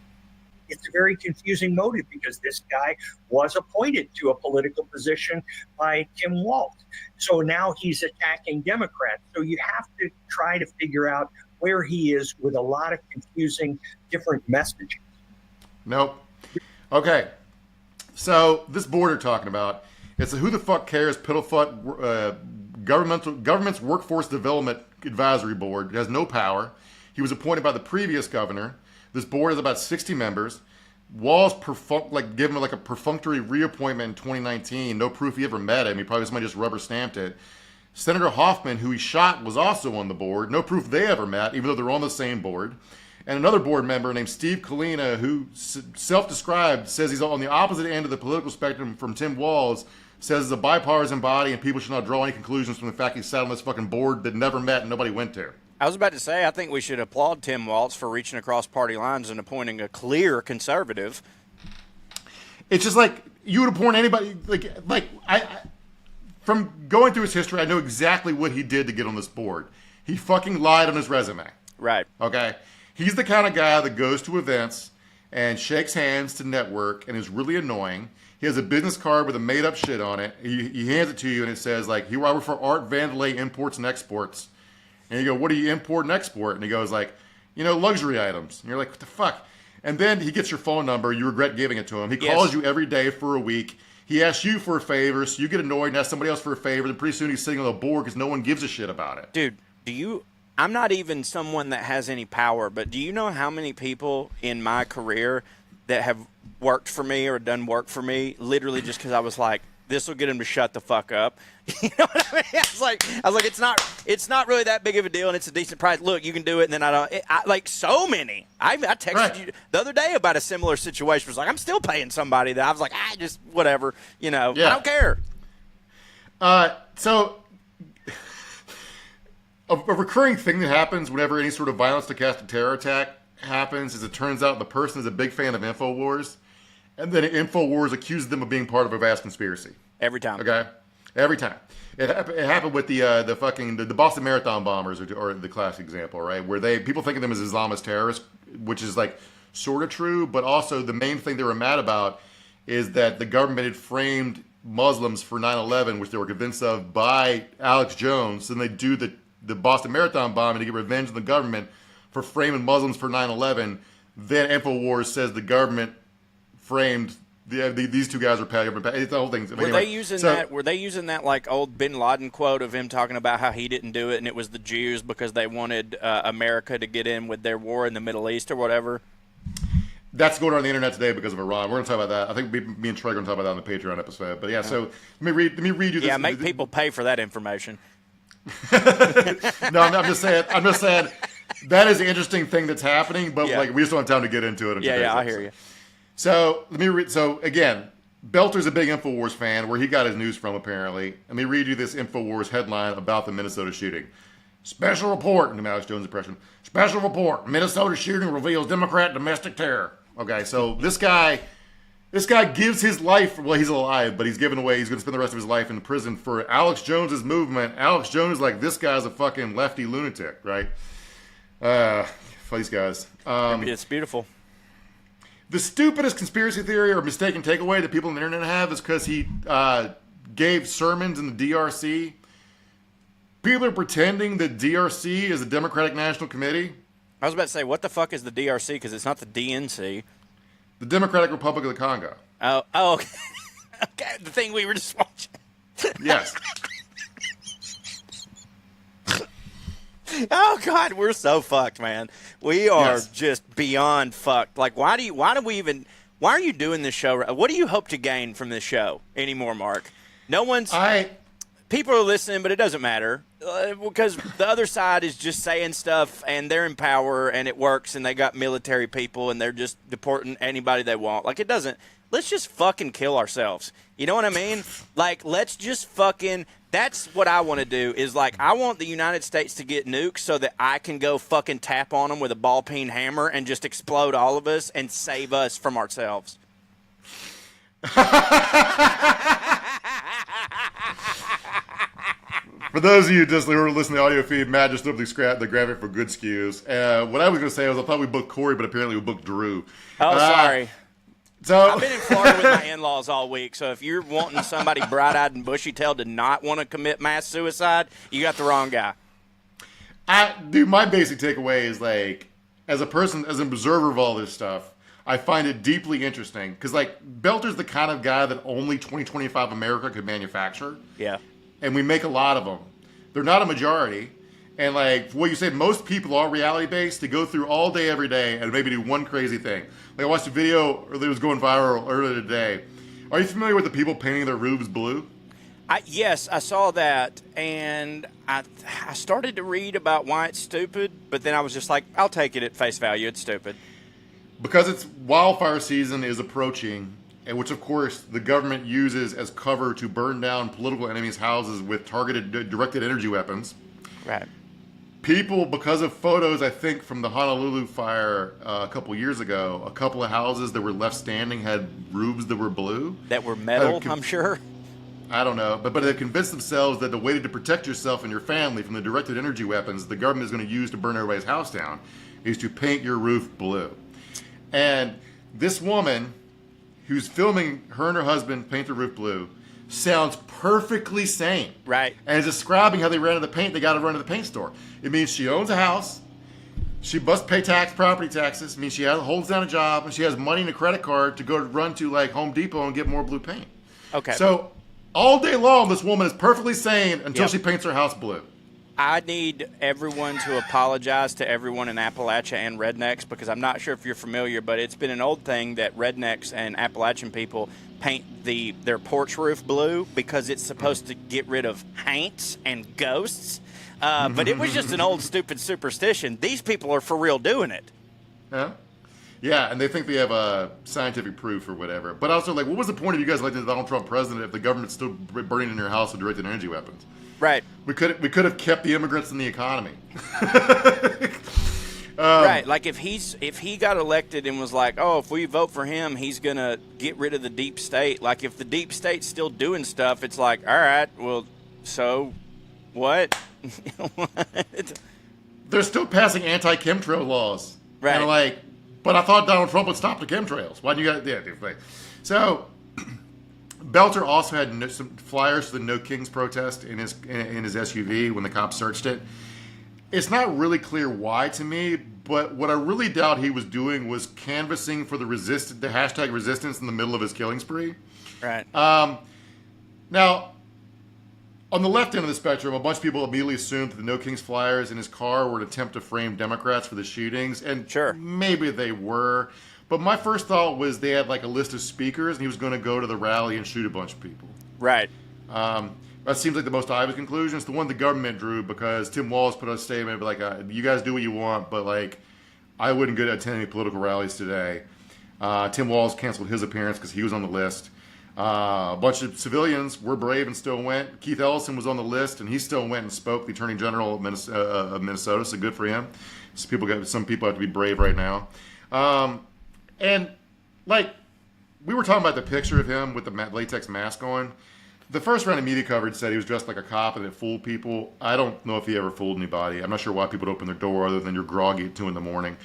It's a very confusing motive because this guy was appointed to a political position by Tim Walz. So now he's attacking Democrats. So you have to try to figure out where he is with a lot of confusing different messages. Nope. Okay. So this board we're talking about, it's a who the fuck cares piddlefoot government's workforce development advisory board. It has no power. He was appointed by the previous governor. This board has about 60 members. Walz given a perfunctory reappointment in 2019. No proof he ever met him. He probably somebody just rubber stamped it. Senator Hoffman, who he shot, was also on the board. No proof they ever met, even though they're on the same board. And another board member named Steve Kalina, who self-described, says he's on the opposite end of the political spectrum from Tim Walz, says it's a bipartisan body and people should not draw any conclusions from the fact he sat on this fucking board that never met and nobody went to. I was about to say, I think we should applaud Tim Walz for reaching across party lines and appointing a clear conservative. It's just like you would appoint anybody. I from going through his history, I know exactly what he did to get on this board. He fucking lied on his resume. Right. Okay. He's the kind of guy that goes to events and shakes hands to network and is really annoying. He has a business card with a made-up shit on it. He hands it to you and it says, here I work for Art Vandelay Imports and Exports. And you go, what do you import and export? And he goes luxury items. And you're like, what the fuck? And then he gets your phone number. You regret giving it to him. He calls you every day for a week. He asks you for a favor, so you get annoyed and ask somebody else for a favor. Then pretty soon he's sitting on the board because no one gives a shit about it. Dude, I'm not even someone that has any power, but do you know how many people in my career that have worked for me or done work for me literally just because I was like, this will get him to shut the fuck up. You know what I mean? I was like, it's not really that big of a deal, and it's a decent price. Look, you can do it, and then like so many. I texted you the other day about a similar situation. It was like, I'm still paying somebody that I was like, just whatever, I don't care. So a recurring thing that happens whenever any sort of violence to cast a terror attack happens is it turns out the person is a big fan of InfoWars, and then InfoWars accuses them of being part of a vast conspiracy. Every time. Okay? Every time. It happened with the Boston Marathon bombers, or the classic example, right? Where people think of them as Islamist terrorists, which is like sort of true, but also the main thing they were mad about is that the government had framed Muslims for 9/11, which they were convinced of by Alex Jones, and they do the Boston Marathon bombing to get revenge on the government for framing Muslims for 9/11. Then InfoWars says the government framed these two guys are government. It's the whole thing. Were they using that? Were they using that like old Bin Laden quote of him talking about how he didn't do it and it was the Jews because they wanted America to get in with their war in the Middle East or whatever? That's going on the internet today because of Iran. We're going to talk about that. I think me and Trey are going to talk about that on the Patreon episode. But yeah, so let me read you this. Yeah, make people pay for that information. No, I'm just saying that is the interesting thing that's happening, but like we just don't have time to get into it. Yeah, I hear you. So let me read. So again, Belter's a big InfoWars fan, where he got his news from apparently. Let me read you this InfoWars headline about the Minnesota shooting. Special report in the Alex Jones impression. Special report: Minnesota shooting reveals Democrat domestic terror. Okay, so this guy gives his life. Well, he's alive, but he's given away. He's going to spend the rest of his life in prison for Alex Jones's movement. Alex Jones is like, this guy's a fucking lefty lunatic, right? These guys. It's beautiful. The stupidest conspiracy theory or mistaken takeaway that people on the internet have is because he gave sermons in the DRC. People are pretending that DRC is the Democratic National Committee. I was about to say, what the fuck is the DRC? Because it's not the DNC. The Democratic Republic of the Congo. Oh, okay. Okay, the thing we were just watching. Yes. Oh God, we're so fucked, man. We are just beyond fucked. Like, why are you doing this show? What do you hope to gain from this show anymore, Mark? People are listening, but it doesn't matter because the other side is just saying stuff and they're in power and it works and they got military people and they're just deporting anybody they want. Like, it doesn't. Let's just fucking kill ourselves. You know what I mean? Like, let's just fucking. That's what I want to do is, like, I want the United States to get nukes so that I can go fucking tap on them with a ball-peen hammer and just explode all of us and save us from ourselves. For those of you who were listening to the audio feed, Matt just looked at the graphic for good Skews. What I was going to say was I thought we booked Corey, but apparently we booked Drew. Oh, sorry. So I've been in Florida with my in-laws all week, so if you're wanting somebody bright-eyed and bushy-tailed to not want to commit mass suicide, you got the wrong guy. My basic takeaway is, like, as a person, as an observer of all this stuff, I find it deeply interesting because, like, Belter's the kind of guy that only 2025 America could manufacture. Yeah. And we make a lot of them. They're not a majority. And, like, what you said, most people are reality-based. They go through all day, every day, and maybe do one crazy thing. Like, I watched a video that was going viral earlier today. Are you familiar with the people painting their roofs blue? Yes, I saw that, and I started to read about why it's stupid, but then I was just like, I'll take it at face value. It's stupid. Because it's wildfire season is approaching, and which, of course, the government uses as cover to burn down political enemies' houses with targeted, directed energy weapons. Right. People, because of photos, I think, from the Honolulu fire a couple years ago, a couple of houses that were left standing had roofs that were blue. That were metal, I'm sure. I don't know. But they convinced themselves that the way to protect yourself and your family from the directed energy weapons the government is going to use to burn everybody's house down is to paint your roof blue. And this woman, who's filming her and her husband paint the roof blue, sounds perfectly sane. Right. And is describing how they ran to the paint. They got to run to the paint store. It means she owns a house. She must pay property taxes. It means she holds down a job, and she has money in a credit card to go run to, like, Home Depot and get more blue paint. Okay. So all day long, this woman is perfectly sane until she paints her house blue. I need everyone to apologize to everyone in Appalachia and rednecks, because I'm not sure if you're familiar, but it's been an old thing that rednecks and Appalachian people paint their porch roof blue because it's supposed to get rid of haints and ghosts. But it was just an old stupid superstition. These people are for real doing it. Yeah. Yeah, and they think they have scientific proof or whatever. But also, like, what was the point of you guys electing Donald Trump president if the government's still burning in your house with directed energy weapons? Right. We could have kept the immigrants in the economy. Right. Like if he got elected and was like, oh, if we vote for him, he's gonna get rid of the deep state. Like if the deep state's still doing stuff, it's like, all right, well, so what? They're still passing anti-chemtrail laws. Right. And like, but I thought Donald Trump would stop the chemtrails. Why do you got? Yeah. So. Belter also had some flyers for the No Kings protest in his SUV when the cops searched it. It's not really clear why to me, but what I really doubt he was doing was canvassing for the hashtag resistance in the middle of his killing spree. Right. Now, on the left end of the spectrum, a bunch of people immediately assumed that the No Kings flyers in his car were an attempt to frame Democrats for the shootings, and sure, maybe they were. But my first thought was they had like a list of speakers, and he was going to go to the rally and shoot a bunch of people. Right. That seems like the most obvious conclusion. It's the one the government drew because Tim Walz put out a statement like, "You guys do what you want, but like, I wouldn't go to attend any political rallies today." Tim Walz canceled his appearance because he was on the list. A bunch of civilians were brave and still went. Keith Ellison was on the list, and he still went and spoke. The Attorney General of Minnesota, so good for him. Some people have to be brave right now. And, like, we were talking about the picture of him with the latex mask on. The first round of media coverage said he was dressed like a cop and it fooled people. I don't know if he ever fooled anybody. I'm not sure why people would open their door other than you're groggy at 2 in the morning.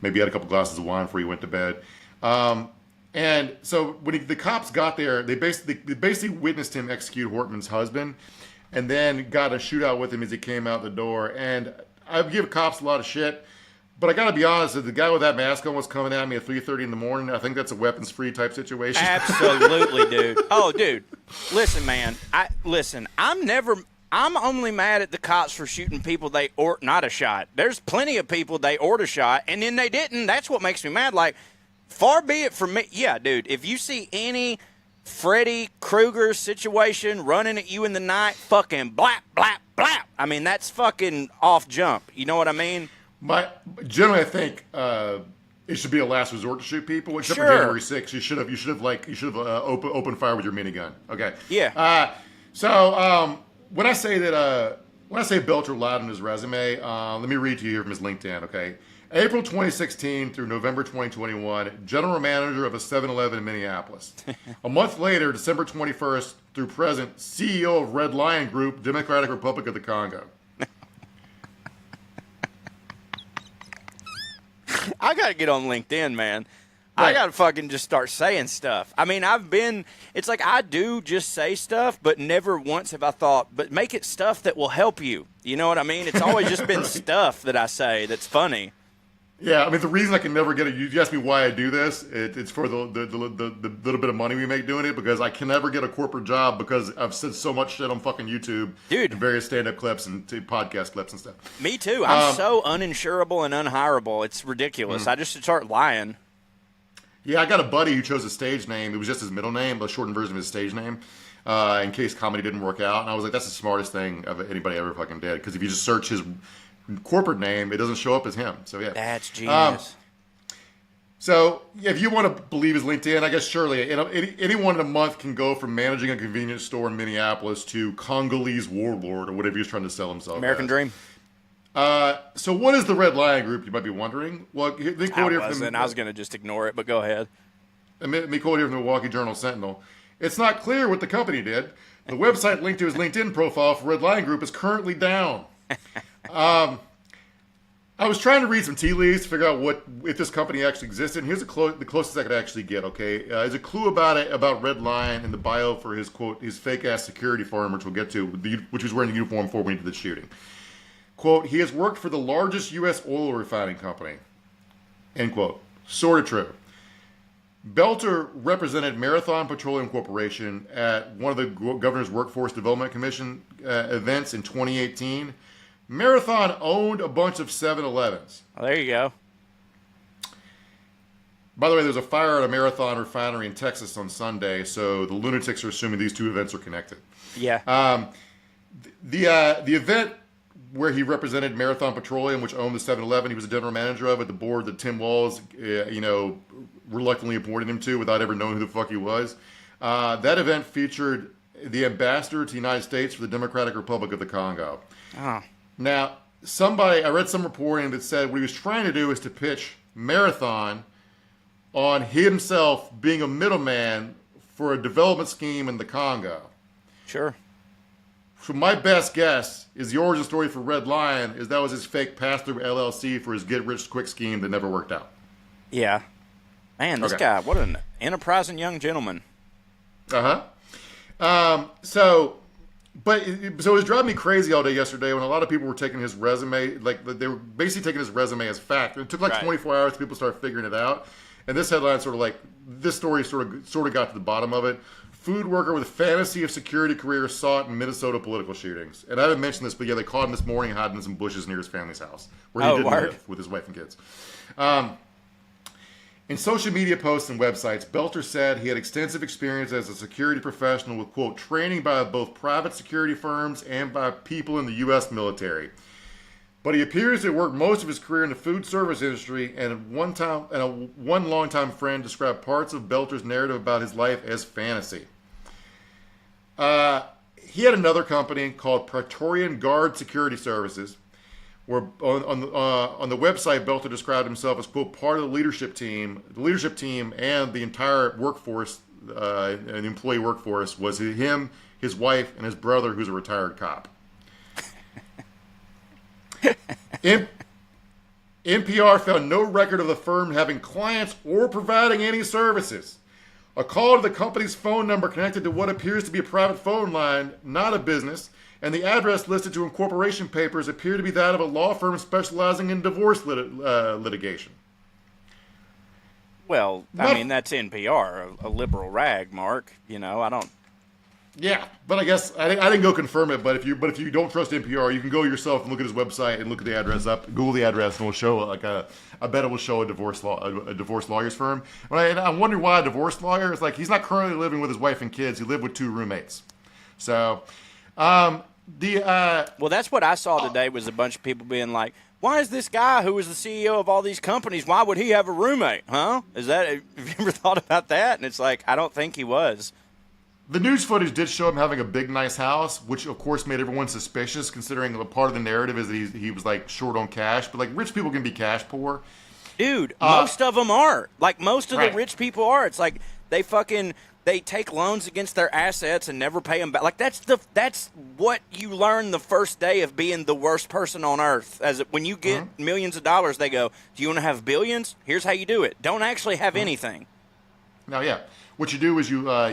Maybe he had a couple glasses of wine before he went to bed. And so when the cops got there, they basically witnessed him execute Hortman's husband and then got a shootout with him as he came out the door. And I give cops a lot of shit. But I got to be honest, if the guy with that mask on was coming at me at 3:30 in the morning, I think that's a weapons-free type situation. Absolutely, dude. Oh, dude. Listen, man. I'm only mad at the cops for shooting people not a shot. There's plenty of people they ordered a shot, and then they didn't. That's what makes me mad. Like, far be it from me. Yeah, dude, if you see any Freddy Krueger situation running at you in the night, fucking blap, blap, blap. I mean, that's fucking off jump. You know what I mean? Generally, I think it should be a last resort to shoot people. Except for January 6th, you should have opened fire with your minigun. Okay. Yeah. So when I say Belter lied on his resume, let me read to you here from his LinkedIn. Okay. April 2016 through November 2021, general manager of a 7-Eleven in Minneapolis. A month later, December 21st through present, CEO of Red Lion Group, Democratic Republic of the Congo. I got to get on LinkedIn, man. Right. I got to fucking just start saying stuff. I mean, it's like I do just say stuff, but never once have I thought, but make it stuff that will help you. You know what I mean? It's always just been stuff that I say that's funny. Yeah, I mean, the reason I can never get it, you ask me why I do this, it's for the little bit of money we make doing it, because I can never get a corporate job because I've said so much shit on fucking YouTube. Dude. And various stand-up clips and podcast clips and stuff. Me too. I'm so uninsurable and unhireable. It's ridiculous. I just should start lying. Yeah, I got a buddy who chose a stage name. It was just his middle name, a shortened version of his stage name, in case comedy didn't work out. And I was like, that's the smartest thing anybody ever fucking did, because if you just search his corporate name, it doesn't show up as him. So yeah, that's genius. So if you want to believe his LinkedIn, I guess surely anyone in a month can go from managing a convenience store in Minneapolis to Congolese warlord or whatever he's trying to sell himself. American Dream. So what is the Red Lion Group? You might be wondering. Well, I was going to just ignore it, but go ahead. Let me quote here from the Milwaukee Journal-Sentinel. It's not clear what the company did. The website linked to his LinkedIn profile for Red Lion Group is currently down. I was trying to read some tea leaves to figure out if this company actually existed. And here's the closest I could actually get. Okay, there's a clue about Red Lion in the bio for his quote his fake ass security firm, which we'll get to, which he was wearing a uniform for when he did the shooting. Quote: he has worked for the largest U.S. oil refining company. End quote. Sort of true. Belter represented Marathon Petroleum Corporation at one of the Governor's Workforce Development Commission events in 2018. Marathon owned a bunch of 7-Elevens. Well, there you go. By the way, there's a fire at a Marathon refinery in Texas on Sunday, so the lunatics are assuming these two events are connected. Yeah. The event where he represented Marathon Petroleum, which owned the 7-Eleven, he was a general manager of at the board that Tim Walz, reluctantly appointed him to without ever knowing who the fuck he was. That event featured the ambassador to the United States for the Democratic Republic of the Congo. Oh. Now, I read some reporting that said what he was trying to do is to pitch Marathon on himself being a middleman for a development scheme in the Congo. Sure. So my best guess is the origin story for Red Lion is that was his fake pass-through LLC for his get-rich-quick scheme that never worked out. Yeah. Man, this guy, what an enterprising young gentleman. So it was driving me crazy all day yesterday when a lot of people were taking his resume, like they were basically taking his resume as fact. It took like 24 hours for people to start figuring it out. And this headline this story sort of got to the bottom of it. Food worker with fantasy of security career sought in Minnesota political shootings. And I haven't mentioned this, but yeah, they caught him this morning hiding in some bushes near his family's house, where he didn't live with his wife and kids. In social media posts and websites, Belter said he had extensive experience as a security professional with, quote, training by both private security firms and by people in the U.S. military. But he appears to have worked most of his career in the food service industry, and one longtime friend described parts of Belter's narrative about his life as fantasy. He had another company called Praetorian Guard Security Services, where on the website, Belter described himself as, quote, part of the leadership team and the entire workforce, an employee workforce, was him, his wife, and his brother, who's a retired cop. NPR found no record of the firm having clients or providing any services. A call to the company's phone number connected to what appears to be a private phone line, not a business, and the address listed to incorporation papers appear to be that of a law firm specializing in divorce litigation. Well, I mean, that's NPR, a liberal rag, Mark. I don't... Yeah, but I guess I didn't go confirm it. But if you don't trust NPR, you can go yourself and look at his website and look at the address up, Google the address, and it'll show I bet it will show a divorce lawyer's firm. And I'm wondering why a divorce lawyer is like he's not currently living with his wife and kids. He lived with 2 roommates. So, well, that's what I saw today was a bunch of people being like, "Why is this guy who is the CEO of all these companies? Why would he have a roommate? Huh? Have you ever thought about that?" And it's like, I don't think he was. The news footage did show him having a big, nice house, which of course made everyone suspicious, considering a part of the narrative is that he was like short on cash. But like rich people can be cash poor. Dude, most of them are. Like most of the rich people are. It's like they take loans against their assets and never pay them back. Like that's what you learn the first day of being the worst person on earth. When you get millions of dollars, they go, "Do you want to have billions? Here's how you do it. Don't actually have anything." Now, yeah. What you do is you live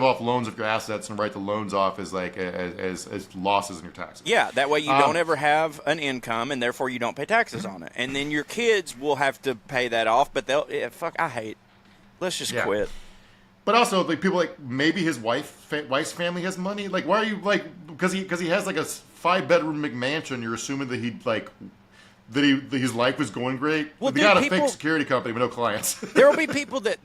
off loans of your assets and write the loans off as as losses in your taxes. Yeah, that way you don't ever have an income and therefore you don't pay taxes on it. And then your kids will have to pay that off, but let's just quit. But also, like people like maybe his wife's family has money. Like, why are you like because he has like a 5-bedroom McMansion? You're assuming that his life was going great. Well, they got a fake security company with no clients. There will be people that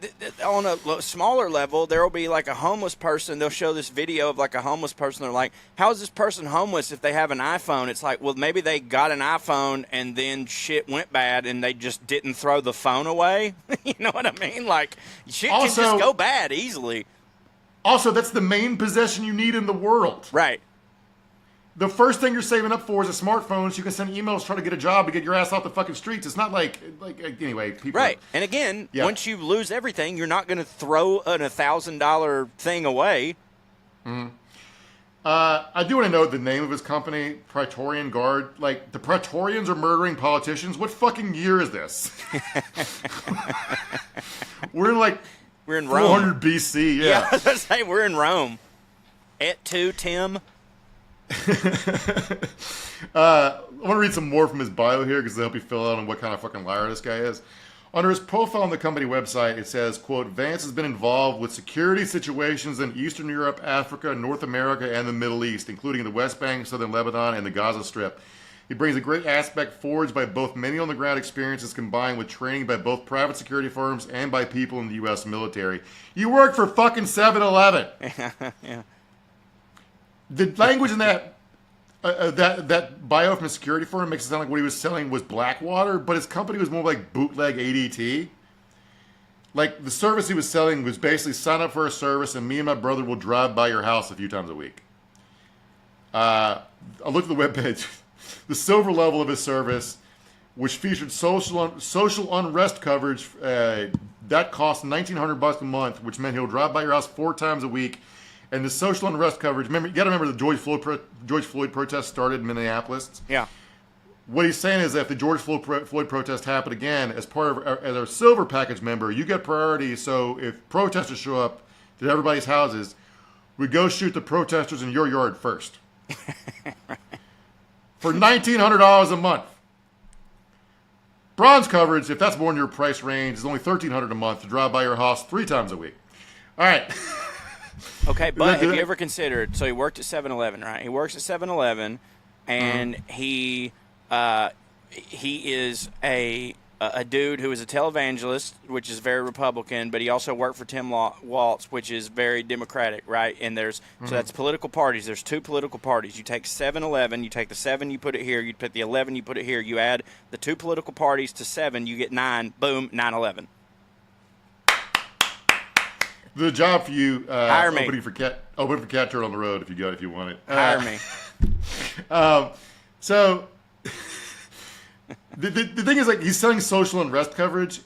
on a smaller level, there will be like a homeless person. They'll show this video of like a homeless person. They're like, how is this person homeless if they have an iPhone? It's like, well, maybe they got an iPhone and then shit went bad and they just didn't throw the phone away. You know what I mean? Like, shit can just go bad easily. Also, that's the main possession you need in the world. Right. The first thing you're saving up for is a smartphone so you can send emails, try to get a job to get your ass off the fucking streets. It's not like anyway, people. Right. And again, once you lose everything, you're not going to throw an $1,000 thing away. Mm-hmm. I do want to know the name of his company, Praetorian Guard. Like, the Praetorians are murdering politicians? What fucking year is this? We're in Rome. 400 BC, yeah. I was going to say, we're in Rome. Et tu, Tim? I want to read some more from his bio here because they help you fill out on what kind of fucking liar this guy is. Under his profile on the company website, it says, quote, Vance has been involved with security situations in Eastern Europe, Africa, North America, and the Middle East, including the West Bank, Southern Lebanon, and the Gaza Strip. He brings a great aspect forged by both many on-the-ground experiences combined with training by both private security firms and by people in the U.S. military. You work for fucking 7-Eleven. Yeah. The language in that bio from a security firm makes it sound like what he was selling was Blackwater, but his company was more like bootleg ADT. Like, the service he was selling was basically sign up for a service and me and my brother will drive by your house a few times a week. I looked at the webpage. The silver level of his service, which featured social unrest coverage, that cost $1,900 a month, which meant he'll drive by your house 4 times a week. And the social unrest coverage, you got to remember the George Floyd protest started in Minneapolis. Yeah. What he's saying is that if the George Floyd protest happened again, as part of as a silver package member, you get priority. So if protesters show up to everybody's houses, we go shoot the protesters in your yard first. For $1,900 a month. Bronze coverage, if that's more in your price range, is only $1,300 a month to drive by your house 3 times a week. All right. Okay, but have you ever considered, so he worked at 7-Eleven, right? He works at 7-Eleven, and he is a dude who is a televangelist, which is very Republican, but he also worked for Tim Waltz, which is very Democratic, right? And so that's political parties. There's 2 political parties. You take 7-Eleven, you take the 7, you put it here, you put the 11, you put it here. You add the 2 political parties to 7, you get 9, boom, 9/11. The job for you, hire me. Open for Cat Turtle on the road if you want it. Hire me. So the thing is, like, he's selling social unrest coverage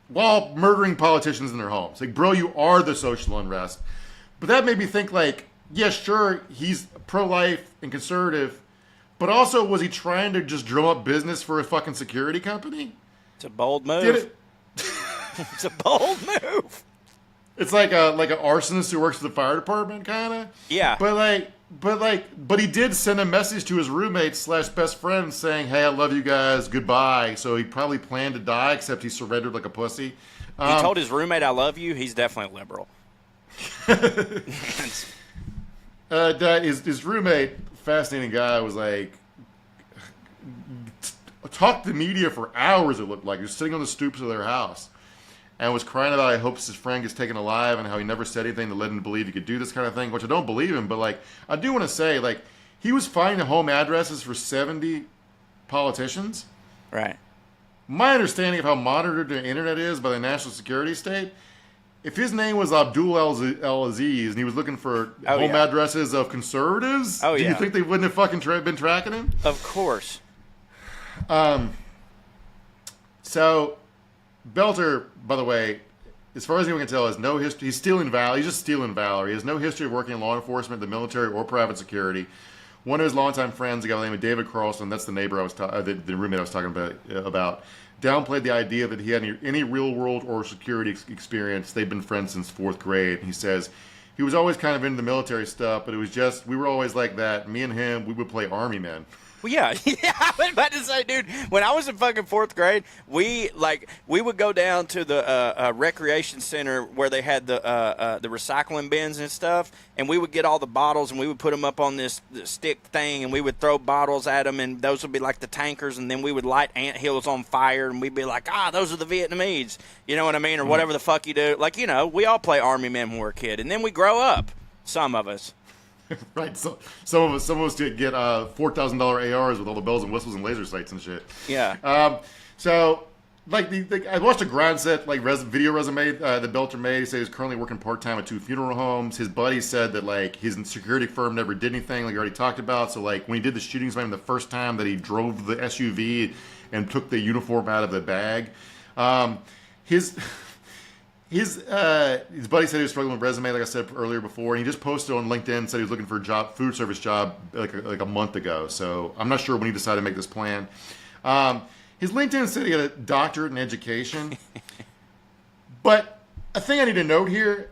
while murdering politicians in their homes. Like, bro, you are the social unrest. But that made me think, like, yeah, sure, he's pro-life and conservative, but also was he trying to just drum up business for a fucking security company? It's a bold move. It's a bold move. It's like an arsonist who works for the fire department, kind of. Yeah. But he did send a message to his roommate / best friend saying, "Hey, I love you guys. Goodbye." So he probably planned to die, except he surrendered like a pussy. He told his roommate, "I love you." He's definitely a liberal. That his roommate, fascinating guy, was like talked to the media for hours. It looked like he was sitting on the stoops of their house. And was crying about how he hopes his friend gets taken alive and how he never said anything to let him believe he could do this kind of thing, which I don't believe him. But, like, I do want to say, like, he was finding home addresses for 70 politicians. Right. My understanding of how monitored the internet is by the National Security State, if his name was Abdul El-Aziz and he was looking for addresses of conservatives, do you think they wouldn't have fucking been tracking him? Of course. So Belter, by the way, as far as anyone can tell, has no history. He's stealing valor. He's just stealing valor. He has no history of working in law enforcement, the military, or private security. One of his longtime friends, a guy by the name of David Carlson, that's the neighbor the roommate I was talking about, downplayed the idea that he had any real world or security experience. They've been friends since 4th grade. He says he was always kind of into the military stuff, but it was just, we were always like that. Me and him, we would play Army men. Well, yeah, I was about to say, dude, when I was in fucking 4th grade, we would go down to the recreation center where they had the recycling bins and stuff, and we would get all the bottles and we would put them up on this stick thing, and we would throw bottles at them, and those would be like the tankers, and then we would light anthills on fire, and we'd be like, those are the Vietnamese, you know what I mean, or whatever the fuck you do. Like, you know, we all play Army men when we're a kid, and then we grow up, some of us. Right, so some of us get $4,000 ARs with all the bells and whistles and laser sights and shit. Yeah. So, like, I watched a Grindset video resume that Belter made. He said he's currently working part time at 2 funeral homes. His buddy said that, like, his security firm never did anything, like we already talked about. So, like, when he did the shootings, the first time that he drove the SUV and took the uniform out of the bag, His buddy said he was struggling with resume, like I said earlier before, and he just posted on LinkedIn, said he was looking for a food service job like a month ago. So I'm not sure when he decided to make this plan. His LinkedIn said he had a doctorate in education. But a thing I need to note here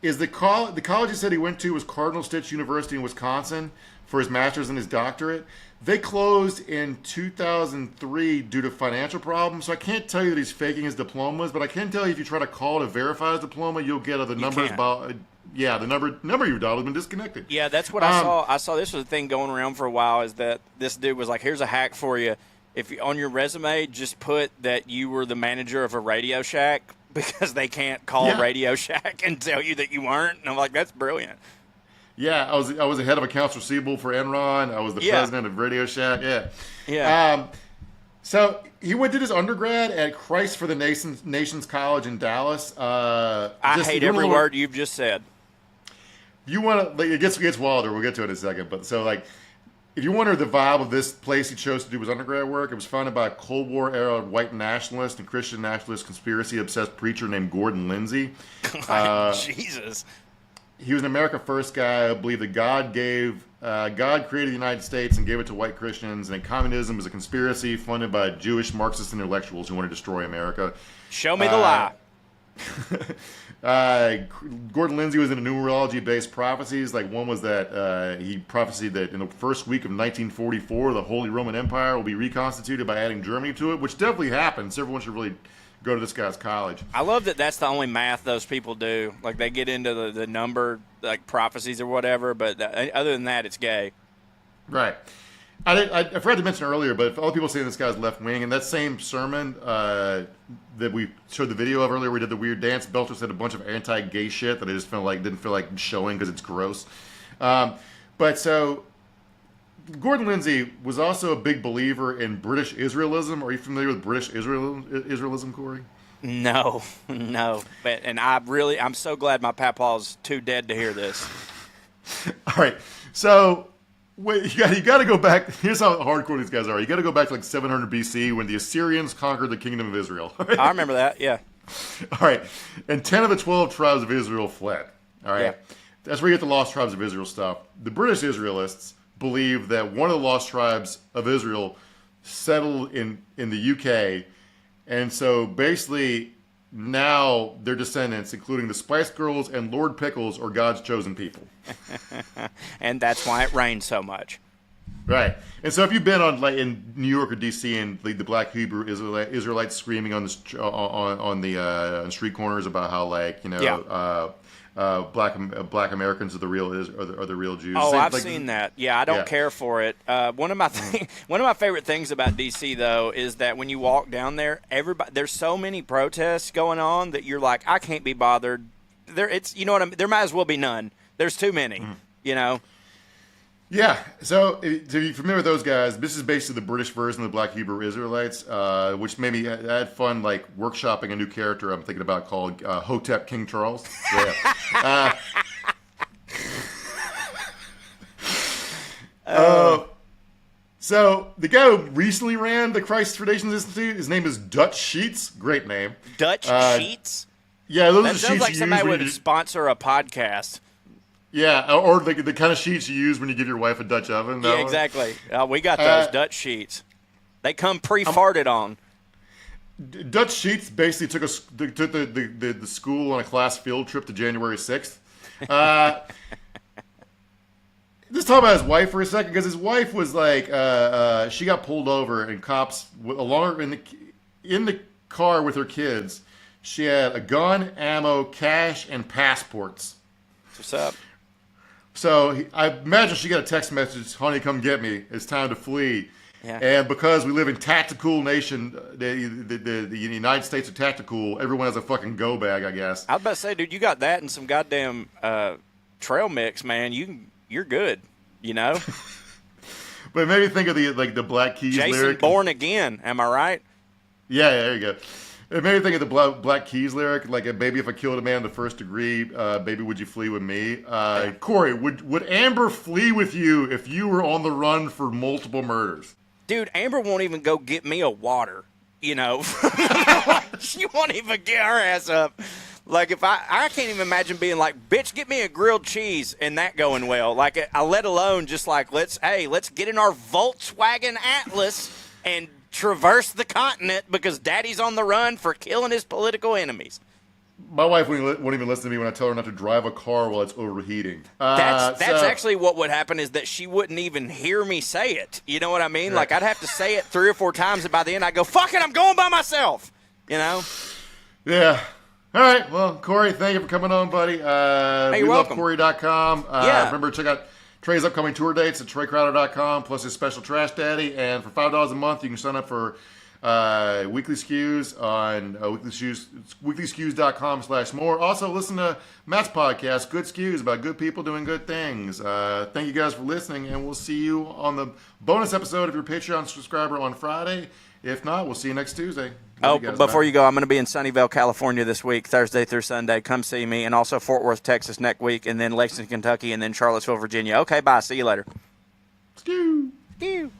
is the college he said he went to was Cardinal Stitch University in Wisconsin for his master's and his doctorate. They closed in 2003 due to financial problems. So I can't tell you that he's faking his diplomas, but I can tell you if you try to call to verify his diploma, you'll get the numbers about. Yeah, the number you dialed has been disconnected. Yeah, that's what I saw. I saw this was a thing going around for a while. Is that this dude was like, "Here's a hack for you. If you, on your resume, just put that you were the manager of a Radio Shack because they can't call Radio Shack and tell you that you weren't." And I'm like, "That's brilliant." Yeah, I was the head of accounts receivable for Enron. I was the president of Radio Shack. Yeah. So he did his undergrad at Christ for the Nations College in Dallas. I hate every word you've just said. You want to? It gets wilder. We'll get to it in a second. But so if you wonder the vibe of this place he chose to do his undergrad work, it was founded by a Cold War era white nationalist and Christian nationalist conspiracy obsessed preacher named Gordon Lindsay. Jesus. He was an America First guy who believed that God created the United States and gave it to white Christians, and that communism was a conspiracy funded by Jewish Marxist intellectuals who want to destroy America. Show me the lie. Gordon Lindsay was into numerology-based prophecies. Like one was that he prophesied that in the first week of 1944, the Holy Roman Empire will be reconstituted by adding Germany to it, which definitely happened. So everyone should really go to this guy's college. I love that that's the only math those people do. Like they get into the number, like prophecies or whatever, but other than that, it's gay. Right. I forgot to mention earlier, but all the people saying this guy's left wing, and that same sermon that we showed the video of earlier, we did the weird dance. Belcher said a bunch of anti-gay shit that I just didn't feel like showing because it's gross. But so Gordon Lindsay was also a big believer in British Israelism. Are you familiar with British Israelism, Corey? No. But I'm so glad my papa's too dead to hear this. All right, so. Wait, you got to go back. Here's how hardcore these guys are. You got to go back to like 700 BC when the Assyrians conquered the kingdom of Israel. Right? I remember that. Yeah. All right, and 10 of the 12 tribes of Israel fled. All right, yeah. That's where you get the lost tribes of Israel stuff. The British Israelists believe that one of the lost tribes of Israel settled in the UK, and so basically now their descendants, including the Spice Girls and Lord Pickles, are God's chosen people. And that's why it rains so much. Right. And so if you've been in New York or D.C. and the Black Hebrew Israelites screaming on the street corners about how Black Americans are the real Jews. Oh, I've seen that. Yeah, I don't care for it. One of my favorite things about DC though is that when you walk down there, there's so many protests going on that you're like, I can't be bothered. You know what I mean? There might as well be none. There's too many. You know. Yeah. So to be familiar with those guys, this is basically the British version of the Black Hebrew Israelites, which made me had fun workshopping a new character I'm thinking about called Hotep King Charles. Yeah. So the guy who recently ran the Christ Traditions Institute, his name is Dutch Sheets. Great name. Dutch Sheets? Yeah, those that are the sounds sheets like you somebody use would sponsor a podcast. Yeah, or the kind of sheets you use when you give your wife a Dutch oven. Yeah, exactly. We got those Dutch sheets. They come pre-farted on. Dutch Sheets basically took the school on a class field trip to January 6th. Just talk about his wife for a second, because his wife was she got pulled over, and cops along in the car with her kids. She had a gun, ammo, cash, and passports. What's up? So I imagine she got a text message, "Honey, come get me. It's time to flee." Yeah. And because we live in tactical nation, the United States are tactical. Everyone has a fucking go bag, I guess. I was about to say, dude, you got that and some goddamn trail mix, man. You're good, you know. But maybe think of the Black Keys Jason lyric. Born Again. Am I right? Yeah, there you go. Maybe think of the Black Keys lyric, "Baby, if I killed a man in the first degree, baby, would you flee with me?" Corey, would Amber flee with you if you were on the run for multiple murders? Dude, Amber won't even go get me a water, you know. She won't even get her ass up. Like, if I can't even imagine being like, "Bitch, get me a grilled cheese," and that going well. Like, I let alone just like, let's get in our Volkswagen Atlas and traverse the continent because Daddy's on the run for killing his political enemies. My wife won't even listen to me when I tell her not to drive a car while it's overheating. That's actually what would happen is that she wouldn't even hear me say it. You know what I mean? Right. Like I'd have to say it 3 or 4 times, and by the end I'd go, fuck it, I'm going by myself. You know? Yeah. All right. Well, Corey, thank you for coming on, buddy. You're welcome. WeLoveCorey.com. Yeah. Remember, check out Trey's upcoming tour dates at TreyCrowder.com, plus his special Trash Daddy. And for $5 a month, you can sign up for Weekly Skews on weeklyskews.com/more. Also, listen to Matt's podcast, Good Skews, about good people doing good things. Thank you guys for listening, and we'll see you on the bonus episode of your Patreon subscriber on Friday. If not, we'll see you next Tuesday. Oh, before you go, I'm going to be in Sunnyvale, California this week, Thursday through Sunday. Come see me. And also Fort Worth, Texas next week, and then Lexington, Kentucky, and then Charlottesville, Virginia. Okay, bye. See you later. Skew. Skew.